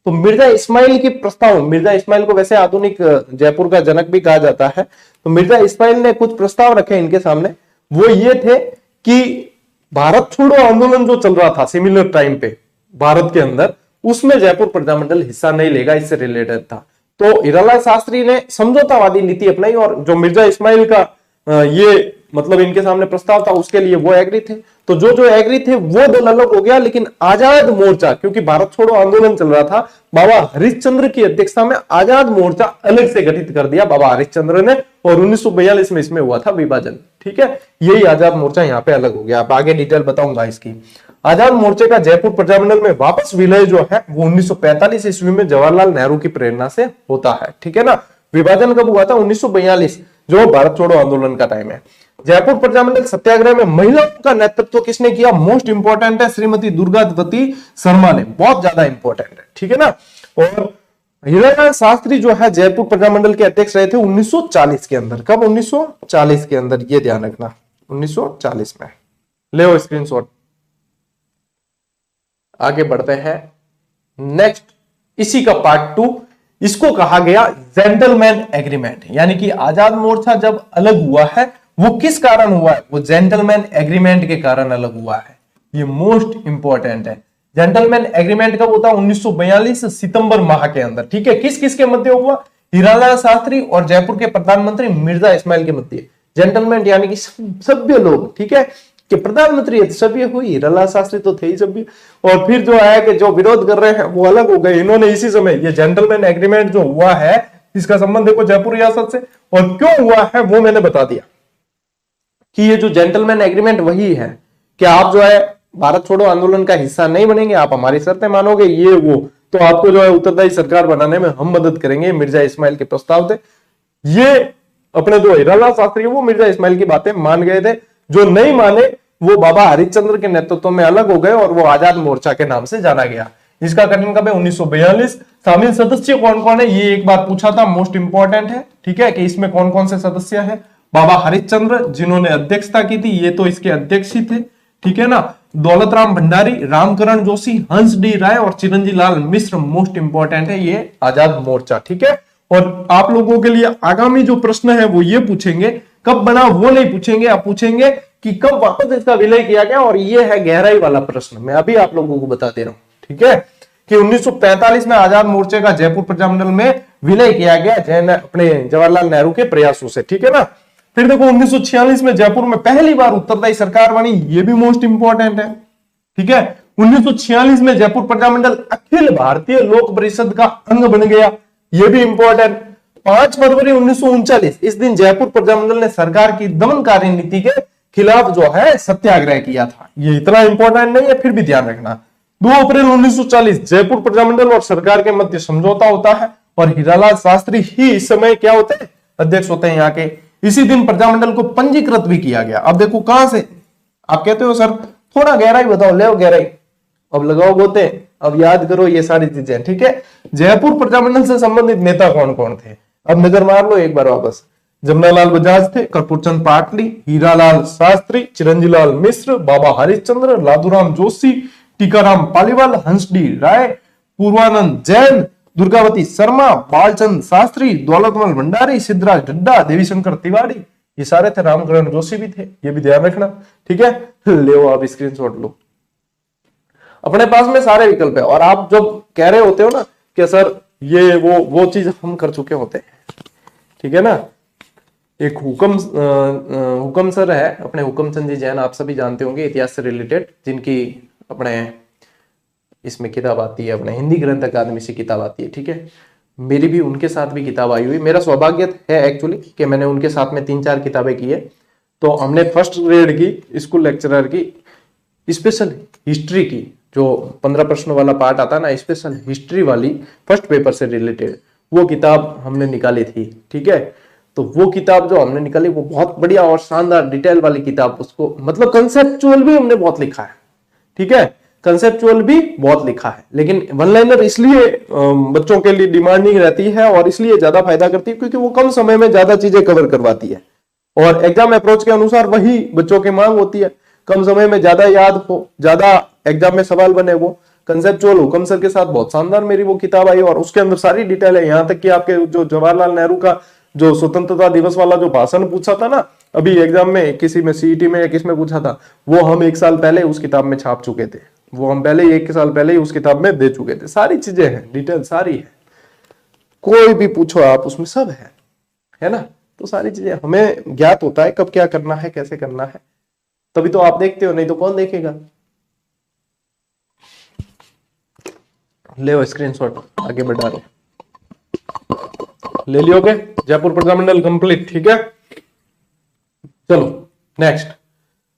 [SPEAKER 1] तो मिर्जा इस्माइल की प्रस्ताव, मिर्जा इस्माइल को वैसे आधुनिक जयपुर का जनक भी कहा जाता है, तो मिर्जा इस्माइल ने कुछ प्रस्ताव रखे इनके सामने। वो ये थे कि भारत छोड़ो आंदोलन जो चल रहा था सिमिलर टाइम पे भारत के अंदर, उसमें जयपुर प्रजामंडल हिस्सा नहीं लेगा, इससे रिलेटेड था। तो हीरालाल शास्त्री ने समझौतावादी नीति अपनाई और जो मिर्जा इस्माइल का ये मतलब इनके सामने प्रस्ताव था उसके लिए वो एग्री थे। तो जो एग्री थे वो दल अलग हो गया, लेकिन आजाद मोर्चा, क्योंकि भारत छोड़ो आंदोलन चल रहा था, बाबा हरिश्चंद्र की अध्यक्षता में आजाद मोर्चा अलग से गठित कर दिया बाबा हरिश्चंद्र ने और 1942 में इसमें हुआ था विभाजन। ठीक है, यही आजाद मोर्चा यहाँ पे अलग हो गया। अब आगे डिटेल बताऊंगा इसकी। आजाद मोर्चे का जयपुर प्रजामंडल में वापस विलय जो है वो 1945 ईस्वी में जवाहरलाल नेहरू की प्रेरणा से होता है। ठीक है ना, विभाजन कब हुआ था? 1942, जो भारत छोड़ो आंदोलन का टाइम है। जयपुर प्रजामंडल सत्याग्रह में महिलाओं का नेतृत्व किसने किया? मोस्ट इंपॉर्टेंट है, श्रीमती दुर्गावती शर्मा ने, बहुत ज्यादा इंपॉर्टेंट है। ठीक है ना, और हीरालाल शास्त्री जो है जयपुर प्रजामंडल के अध्यक्ष रहे थे 1940 के अंदर। कब? 1940 के अंदर, ये ध्यान रखना, 1940 में। ले स्क्रीनशॉट। आगे बढ़ते हैं नेक्स्ट, इसी का पार्ट 2, इसको कहा गया जेंटलमैन एग्रीमेंट। यानी कि आजाद मोर्चा जब अलग हुआ है वो किस कारण हुआ है? वो जेंटलमैन एग्रीमेंट के कारण अलग हुआ है। ये मोस्ट इंपॉर्टेंट है। जेंटलमैन एग्रीमेंट कब होता है? 1942 सितंबर माह के अंदर। ठीक है, किस किस के मध्य हुआ? हीरालाल शास्त्री और जयपुर के प्रधानमंत्री मिर्जा इस्माइल के मध्य। जेंटलमैन यानी कि सभ्य लोग। ठीक है, कि प्रधानमंत्री सभ्य हुई, हीरालाल शास्त्री तो थे ही सभ्य, और फिर जो है कि जो विरोध कर रहे हैं वो अलग हो गए। इन्होंने इसी समय ये जेंटलमैन एग्रीमेंट जो हुआ है इसका संबंध देखो जयपुर रियासत से, और क्यों हुआ है वो मैंने बता दिया कि ये जो जेंटलमैन एग्रीमेंट वही है कि आप जो है भारत छोड़ो आंदोलन का हिस्सा नहीं बनेंगे, आप हमारी शर्तें मानोगे, ये वो, तो आपको जो है उत्तरदायी सरकार बनाने में हम मदद करेंगे। मिर्जा इस्माइल के प्रस्ताव थे। ये अपने जो हीरालाल शास्त्री है वो मिर्जा इस्माइल की बातें मान गए थे, जो नहीं माने वो बाबा हरिश्चंद्र के नेतृत्व में अलग हो गए और वो आजाद मोर्चा के नाम से जाना गया। इसका गठन कब है? 1942। शामिल सदस्य कौन कौन है ये एक बार पूछा था, मोस्ट इंपॉर्टेंट है। ठीक है, कि इसमें कौन कौन से सदस्य है? बाबा हरिश्चंद्र जिन्होंने अध्यक्षता की थी, ये तो इसके अध्यक्ष ही थे। ठीक है ना, दौलतराम भंडारी, रामकरण जोशी, हंस डी राय और चिरंजी लाल मिश्र मोस्ट इंपॉर्टेंट है ये आजाद मोर्चा। ठीक है, और आप लोगों के लिए आगामी जो प्रश्न है वो ये पूछेंगे, कब बना वो नहीं पूछेंगे, आप पूछेंगे कि कब वापस इसका विलय किया गया, और ये है गहराई वाला प्रश्न, मैं अभी आप लोगों को बता दे रहा हूं। ठीक है, कि 1945 में आजाद मोर्चे का जयपुर प्रजामंडल में विलय किया गया अपने जवाहरलाल नेहरू के प्रयासों से। ठीक है ना, फिर देखो 1946 में जयपुर में पहली बार उत्तरदायी सरकार बनी, ये भी मोस्ट इंपॉर्टेंट है। ठीक है, 1946 में जयपुर प्रजामंडल अखिल भारतीय लोक परिषद का अंग बन गया, यह भी इंपॉर्टेंट। 5 फरवरी 1939 इस दिन जयपुर प्रजामंडल ने सरकार की दमनकारी नीति के खिलाफ जो है सत्याग्रह किया था। ये इतना इंपॉर्टेंट नहीं है, फिर भी ध्यान रखना। 2 अप्रैल 1940 जयपुर प्रजामंडल और सरकार के मध्य समझौता होता है और हीरालाल शास्त्री ही इस समय क्या होते हैं, अध्यक्ष होते हैं यहाँ के। इसी दिन प्रजामंडल को पंजीकृत भी किया गया। अब देखो कहां से, आप कहते हो सर थोड़ा गहराई बताओ, ले गहराई, अब लगाओ गोते, अब याद करो ये सारी चीजें, ठीक है। जयपुर प्रजामंडल से संबंधित नेता कौन कौन थे, अब नजर मार लो एक बार वापस। जमनालाल बजाज थे, कर्पूरचंद पाटली, हीरालाल शास्त्री, चिरंजीलाल मिश्र, बाबा हरिश्चंद्र, लादूराम जोशी, टीकाराम पालीवाल, हंसडी राय, पूर्वानंद जैन, दुर्गावती शर्मा, बालचंद शास्त्री, दौलतमल भंडारी, सिद्धराज ढड्डा, देवीशंकर तिवारी, ये सारे थे। रामकरण जोशी भी थे, ये भी ध्यान रखना, ठीक है। ले आप स्क्रीनशॉट लो, अपने पास में सारे विकल्प है। और आप जब कह रहे होते हो ना कि सर ये वो चीज हम कर चुके होते हैं, ठीक है ना। एक हुकम सर है अपने, हुकमचंद जी जैन, आप सभी जानते होंगे, इतिहास से रिलेटेड, जिनकी अपने इसमें किताब आती है, अपने हिंदी ग्रंथ अकादमी से किताब आती है, ठीक है। मेरी भी उनके साथ भी किताब आई हुई, मेरा सौभाग्य है एक्चुअली कि मैंने उनके साथ में 3-4 किताबें की है। तो हमने फर्स्ट ग्रेड की स्कूल लेक्चरर की स्पेशल हिस्ट्री की, जो 15 प्रश्नों वाला पार्ट आता है ना, स्पेशल हिस्ट्री वाली फर्स्ट पेपर से रिलेटेड, वो किताब हमने निकाली थी, ठीक है। तो वो किताब जो हमने निकाली वो बहुत बढ़िया और शानदार डिटेल वाली किताब, उसको मतलब कंसेप्चुअल भी हमने बहुत लिखा है, ठीक है, कंसेप्चुअल भी बहुत लिखा है। लेकिन वन लाइनर इसलिए बच्चों के लिए डिमांडिंग रहती है और इसलिए ज्यादा फायदा करती है क्योंकि वो कम समय में ज्यादा चीजें कवर करवाती है, और एग्जाम अप्रोच के अनुसार वही बच्चों की मांग होती है, कम समय में ज्यादा याद हो, ज्यादा एग्जाम में सवाल बने। वो कंसेप्चुअल हुकम सर के साथ बहुत शानदार मेरी वो किताब आई और उसके अंदर सारी डिटेल है, यहाँ तक कि आपके जो जवाहरलाल नेहरू का जो स्वतंत्रता दिवस वाला जो भाषण पूछा था ना अभी एग्जाम में, किसी में सीईटी में या किस में पूछा था, वो हम 1 साल पहले उस किताब में छाप चुके थे, वो हम पहले 1 साल पहले ही उस किताब में दे चुके थे। सारी चीजें हैं, डिटेल सारी है, कोई भी पूछो आप उसमें सब है ना। तो सारी चीजें हमें ज्ञात होता है कब क्या करना है, कैसे करना है, तभी तो आप देखते हो, नहीं तो कौन देखेगा। ले स्क्रीनशॉट, आगे बढ़ा रहे, ले लियोगे। जयपुर प्रजामंडल कंप्लीट, ठीक है। चलो नेक्स्ट,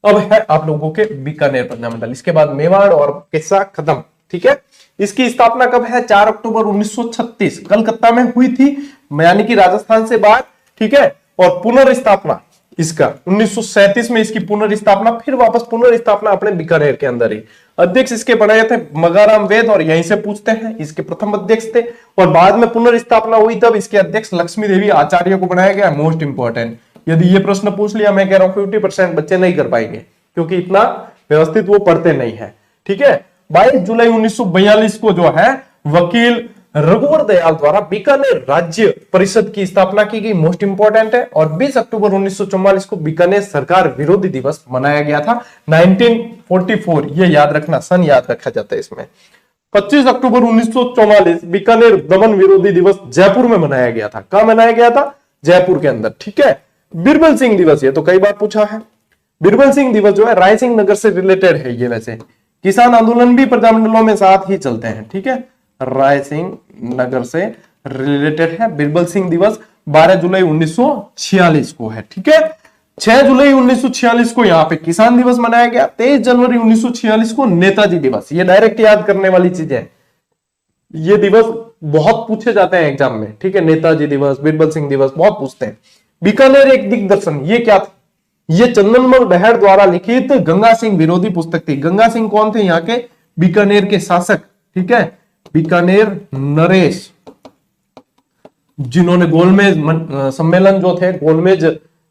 [SPEAKER 1] अब है आप लोगों के बीकानेर प्रजामंडल, इसके बाद मेवाड़ और किस्सा खत्म, ठीक है। इसकी स्थापना कब है, 4 अक्टूबर 1936 कलकत्ता में हुई थी, यानी कि राजस्थान से बाहर, ठीक है। और पुनर्स्थापना इसका 1937 में इसकी पुनर्स्थापना, फिर वापस पुनर्स्थापना अपने बीकानेर के अंदर ही। अध्यक्ष इसके बनाए थे मगाराम वेद, और यहीं से पूछते हैं, इसके प्रथम अध्यक्ष थे, और बाद में पुनर्स्थापना हुई तब इसके अध्यक्ष लक्ष्मी देवी आचार्य को बनाया गया। मोस्ट इंपॉर्टेंट, यदि ये प्रश्न पूछ लिया, मैं कह रहा हूं 50% बच्चे नहीं कर पाएंगे क्योंकि इतना व्यवस्थित वो पढ़ते नहीं है, ठीक है। 22 जुलाई 1942 को जो है वकील रघुवर दयाल द्वारा बीकानेर राज्य परिषद की स्थापना की गई, मोस्ट इंपॉर्टेंट है। और 20 अक्टूबर 1944 को बीकानेर सरकार विरोधी दिवस मनाया गया था, 1944, ये याद रखना, सन याद रखा जाता है इसमें। 25 अक्टूबर 1944 बीकानेर दमन विरोधी दिवस जयपुर में मनाया गया था। कहां मनाया गया था, जयपुर के अंदर, ठीक है। बिरबल सिंह दिवस, ये तो कई बार पूछा है, बिरबल सिंह दिवस जो है रायसिंह नगर से रिलेटेड है ये। वैसे किसान आंदोलन भी प्रजामंडलों में साथ ही चलते हैं, ठीक है, रायसिंह नगर से रिलेटेड है। बिरबल सिंह दिवस 12 जुलाई 1946 को है, ठीक है। 6 जुलाई 1946 को यहाँ पे किसान दिवस मनाया गया। 23 जनवरी 1946 को नेताजी दिवस, ये डायरेक्ट याद करने वाली चीज है, ये दिवस बहुत पूछे जाते हैं एग्जाम में, ठीक है। नेताजी दिवस, बिरबल सिंह दिवस बहुत पूछते हैं। बीकानेर एक दिग्दर्शन, ये क्या था, ये चंदनमल बहड़ द्वारा लिखित गंगा सिंह विरोधी पुस्तक थी। गंगा सिंह कौन थे, यहाँ के बीकानेर के शासक, ठीक है, बीकानेर नरेश, जिन्होंने गोलमेज सम्मेलन जो थे, गोलमेज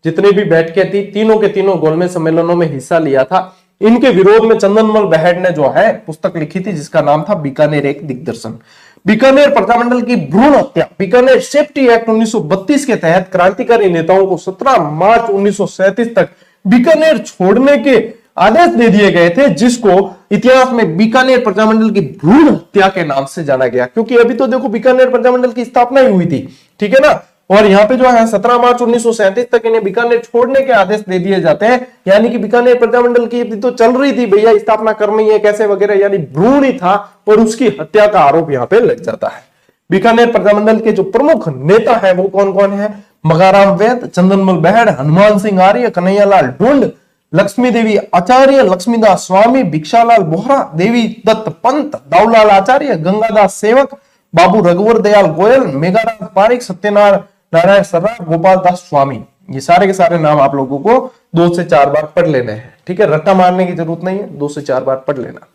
[SPEAKER 1] जितने भी बैठकें थी, तीनों के तीनों गोलमेज सम्मेलनों में हिस्सा लिया था। इनके विरोध में चंदनमल बहड़ ने जो है पुस्तक लिखी थी जिसका नाम था बीकानेर एक दिग्दर्शन। बीकानेर प्रजामंडल की भ्रूण हत्या, बीकानेर सेफ्टी एक्ट 1932 के तहत क्रांतिकारी नेताओं को 17 मार्च 1937 तक बीकानेर छोड़ने के आदेश दे दिए गए थे, जिसको इतिहास में बीकानेर प्रजामंडल की भ्रूण हत्या के नाम से जाना गया। क्योंकि अभी तो देखो बीकानेर प्रजामंडल की स्थापना ही हुई थी, ठीक है ना, और यहाँ पे जो है 17 मार्च 1937 तक इन्हें बीकानेर छोड़ने के आदेश दे दिए जाते हैं। यानी कि बीकानेर प्रजामंडल की तो चल रही थी भैया, स्थापना करनी है कैसे वगैरह, यानी भ्रूण ही था और उसकी हत्या का आरोप यहाँ पे लग जाता है। बीकानेर प्रजामंडल के जो प्रमुख नेता है वो कौन कौन है? मगाराम वैद, चंदनमल बहड़, हनुमान सिंह आर्य, कन्हैयालाल ढूंढ, लक्ष्मी देवी आचार्य, लक्ष्मीदास स्वामी, भिक्षालाल बोहरा, देवी दत्त पंत, दाऊलाल आचार्य, गंगादास सेवक, बाबू रघुवर दयाल गोयल, मेघाराम पारिक, सत्यनारायण सर्राफ, गोपाल दास स्वामी। ये सारे के सारे नाम आप लोगों को 2 से 4 बार पढ़ लेने हैं। ठीक है, रट्टा मारने की जरूरत नहीं है, 2 से 4 बार पढ़ लेना।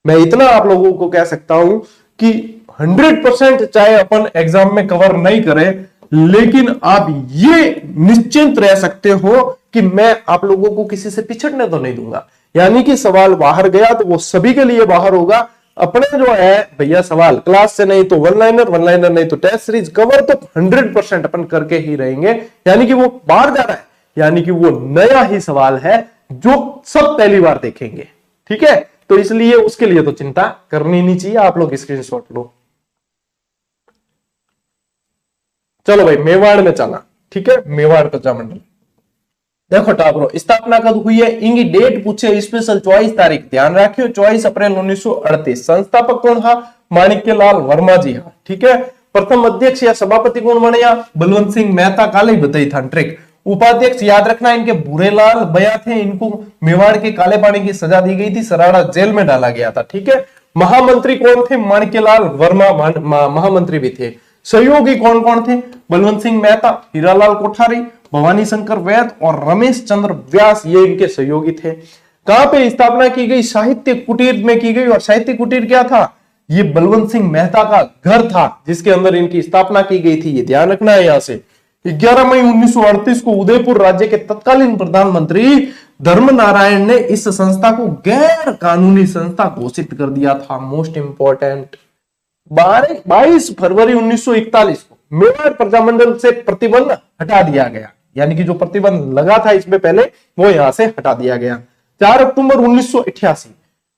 [SPEAKER 1] मैं इतना आप लोगों को कह सकता हूं कि 100% चाहे अपन एग्जाम में कवर नहीं करें, लेकिन आप ये निश्चिंत रह सकते हो कि मैं आप लोगों को किसी से पिछड़ने तो नहीं दूंगा। यानी कि सवाल बाहर गया तो वो सभी के लिए बाहर होगा। अपने जो है भैया सवाल क्लास से नहीं तो वन लाइनर नहीं तो टेस्ट सीरीज कवर तो 100% अपन करके ही रहेंगे। यानी कि वो बाहर जा रहा है, यानी कि वो नया ही सवाल है जो सब पहली बार देखेंगे। ठीक है, तो इसलिए उसके लिए तो चिंता करनी नहीं चाहिए। आप लोग स्क्रीनशॉट लो। चलो भाई मेवाड़ में चला। ठीक है, मेवाड़ प्रजामंडल देखो टाबरो, स्थापना कब हुई है? इंगी डेट पूछे, स्पेशल चॉइस तारीख ध्यान रखियो, 24 अप्रैल 1938। संस्थापक कौन था? माणिक्यलाल वर्मा जी। हाँ ठीक है। प्रथम अध्यक्ष या सभापति कौन बने? बलवंत सिंह मेहता। काले बताई था ट्रिक। उपाध्यक्ष याद रखना इनके भूरेलाल बया थे, इनको मेवाड़ के काले पानी की सजा दी गई थी, सराड़ा जेल में डाला गया था। ठीक है। महामंत्री कौन थे? माणिक्यलाल वर्मा महामंत्री भी थे। सहयोगी कौन कौन थे? बलवंत सिंह मेहता, हीरालाल कोठारी, भवानी शंकर वैद और रमेश चंद्र व्यास, ये इनके सहयोगी थे। कहां पे स्थापना की गई? साहित्य कुटीर में की गई। और साहित्य कुटीर क्या था? ये बलवंत सिंह मेहता का घर था जिसके अंदर इनकी स्थापना की गई थी। ये ध्यान रखना है। यहां से 11 मई 1938 को उदयपुर राज्य के तत्कालीन प्रधानमंत्री धर्मनारायण ने इस संस्था को गैर कानूनी संस्था घोषित कर दिया था। मोस्ट इंपॉर्टेंट 22 फरवरी 1941 को मेवाड़ प्रजामंडल से प्रतिबंध हटा दिया गया। यानी कि जो प्रतिबंध लगा था इसमें पहले वो यहां से हटा दिया गया। 4 अक्टूबर 1988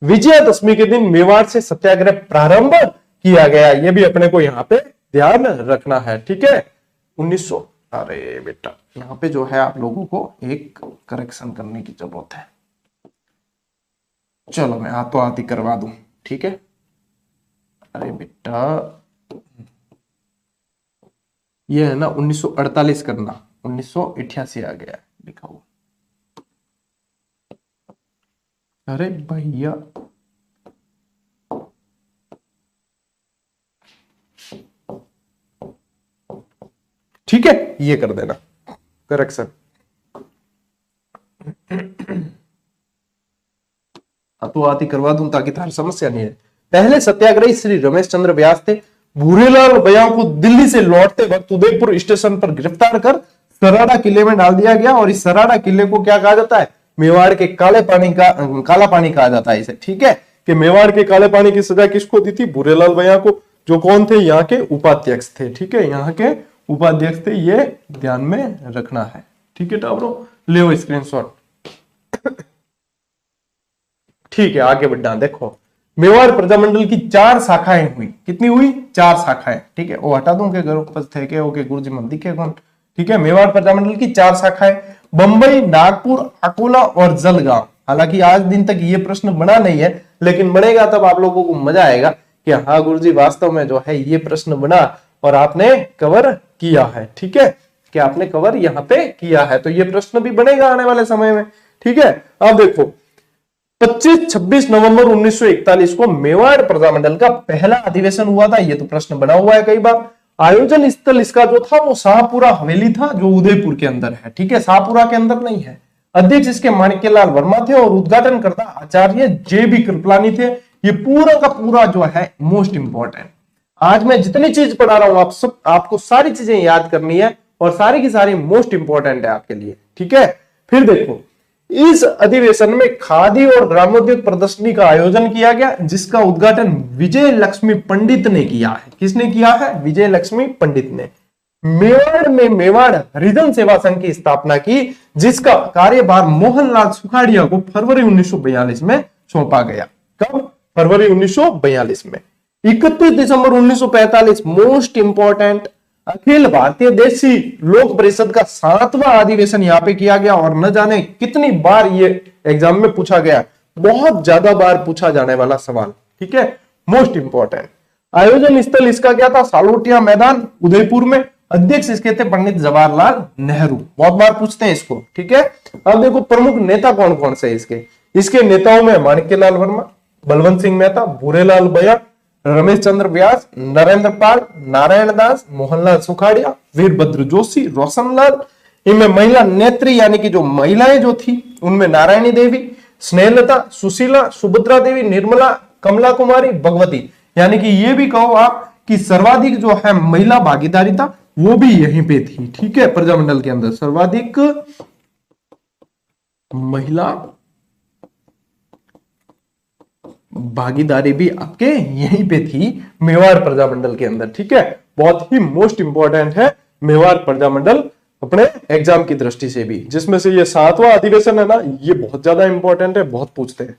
[SPEAKER 1] विजयादशमी के दिन मेवाड़ से सत्याग्रह प्रारंभ किया गया। ये भी अपने को यहाँ पे ध्यान रखना है। ठीक है। 1900 अरे बेटा यहाँ पे जो है आप लोगों को एक करेक्शन करने की जरूरत है। चलो मैं हाथों हाथ ही करवा दूं। ठीक है। अरे बेटा ये है ना 1948 करना, 1988 आ गया लिखा हुआ। अरे भैया ठीक है ये कर देना करेक्शन। तो आती करवा दूं ताकि तार समस्या नहीं है। पहले सत्याग्रही श्री रमेश चंद्र व्यास थे। भूरेलाल बया को दिल्ली से लौटते वक्त उदयपुर स्टेशन पर गिरफ्तार कर सराड़ा किले में डाल दिया गया। और इस सराड़ा किले को क्या कहा जाता है? मेवाड़ के काला पानी कहा जाता है इसे। ठीक है कि मेवाड़ के काले पानी की सजा किसको दी थी? भूरेलाल बया को, जो कौन थे? यहाँ के उपाध्यक्ष थे। ठीक है, यहाँ के उपाध्यक्ष थे, ये ध्यान में रखना है। ठीक है टाबरो, ले स्क्रीनशॉट। ठीक है आगे बढ़ना। देखो मेवाड़ प्रजामंडल की 4 शाखाएं हुई। कितनी हुई? 4 शाखाएं। ठीक है, वो हटा दूं के घर थे के ओके गुरुजी मन दिखे कौन। ठीक है, मेवाड़ प्रजामंडल की 4 शाखाएं, बंबई, नागपुर, अकोला और जलगांव। हालांकि आज दिन तक ये प्रश्न बना नहीं है, लेकिन बनेगा तब आप लोगों को मजा आएगा कि हाँ गुरुजी वास्तव में जो है ये प्रश्न बना और आपने कवर किया है। ठीक है, कि आपने कवर यहाँ पे किया है, तो ये प्रश्न भी बनेगा आने वाले समय में। ठीक है, अब देखो 25-26 नवंबर 1941 को मेवाड़ प्रजामंडल का पहला अधिवेशन हुआ था। ये तो प्रश्न बना हुआ है कई बार। आयोजन स्थल इसका जो था वो शाहपुरा हवेली था, जो उदयपुर के अंदर है। ठीक है, शाहपुरा के अंदर नहीं है। अध्यक्ष इसके माणिक्यलाल वर्मा थे और उद्घाटनकर्ता आचार्य JB कृपलानी थे। ये पूरा का पूरा जो है मोस्ट इंपॉर्टेंट। आज मैं जितनी चीज पढ़ा रहा हूं आपको सारी चीजें याद करनी है और सारी की सारी मोस्ट इंपॉर्टेंट है आपके लिए। ठीक है, फिर देखो इस अधिवेशन में खादी और ग्रामोद्योग प्रदर्शनी का आयोजन किया गया, जिसका उद्घाटन विजय लक्ष्मी पंडित ने किया है। किसने किया है? विजय लक्ष्मी पंडित ने। मेवाड़ में मेवाड़ हरिजन सेवा संघ की स्थापना की, जिसका कार्यभार मोहनलाल सुखाड़िया को फरवरी 1942 में सौंपा गया। कब? फरवरी 1942 में। 31 दिसंबर 1945 मोस्ट इंपॉर्टेंट अखिल भारतीय देशी लोक परिषद का 7वां अधिवेशन यहाँ पे किया गया और न जाने कितनी बार ये एग्जाम में पूछा गया, बहुत ज्यादा बार पूछा जाने वाला सवाल, ठीक है, मोस्ट इंपॉर्टेंट। आयोजन स्थल इसका क्या था, सालोटिया मैदान उदयपुर में। अध्यक्ष इसके थे पंडित जवाहरलाल नेहरू, बहुत बार पूछते हैं इसको, ठीक है। अब देखो प्रमुख नेता कौन कौन से इसके नेताओं में माणिक्यलाल वर्मा, बलवंत सिंह मेहता, भूरेलाल बयान, रमेश चंद्र व्यास, नरेंद्र पाल, नारायण दास, मोहनलाल सुखाड़िया, वीरभद्र जोशी, रोशनलाल। इनमें महिला नेत्री यानी कि जो महिलाएं जो थी उनमें नारायणी देवी, स्नेहलता, सुशीला, सुभद्रा देवी, निर्मला, कमला कुमारी, भगवती। यानी कि ये भी कहो आप कि सर्वाधिक जो है महिला भागीदारिता वो भी यहीं पे थी, ठीक है। प्रजामंडल के अंदर सर्वाधिक महिला भागीदारी भी आपके यहीं पे थी मेवाड़ प्रजामंडल के अंदर, ठीक है। बहुत ही मोस्ट इंपॉर्टेंट है मेवाड़ प्रजामंडल अपने एग्जाम की दृष्टि से भी, जिसमें से ये 7वां अधिवेशन है ना, ये बहुत ज्यादा इंपॉर्टेंट है, बहुत पूछते हैं।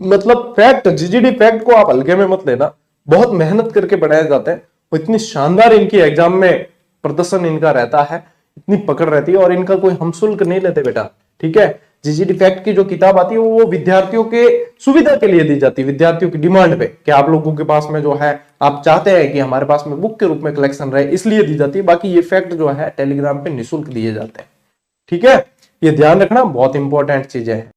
[SPEAKER 1] मतलब फैक्ट, जीजीडी फैक्ट को आप हल्के में मत लेना, बहुत मेहनत करके पढ़ाए जाते हैं। इतनी शानदार इनकी एग्जाम में प्रदर्शन इनका रहता है, इतनी पकड़ रहती है, और इनका कोई हम शुल्क नहीं लेते बेटा, ठीक है। जीजीडी फैक्ट की जो किताब आती है वो विद्यार्थियों के सुविधा के लिए दी जाती है, विद्यार्थियों की डिमांड पे कि आप लोगों के पास में जो है आप चाहते हैं कि हमारे पास में बुक के रूप में कलेक्शन रहे, इसलिए दी जाती है। बाकी ये फैक्ट जो है टेलीग्राम पे निःशुल्क दिए जाते हैं, ठीक है। ये ध्यान रखना, बहुत इंपॉर्टेंट चीजें हैं।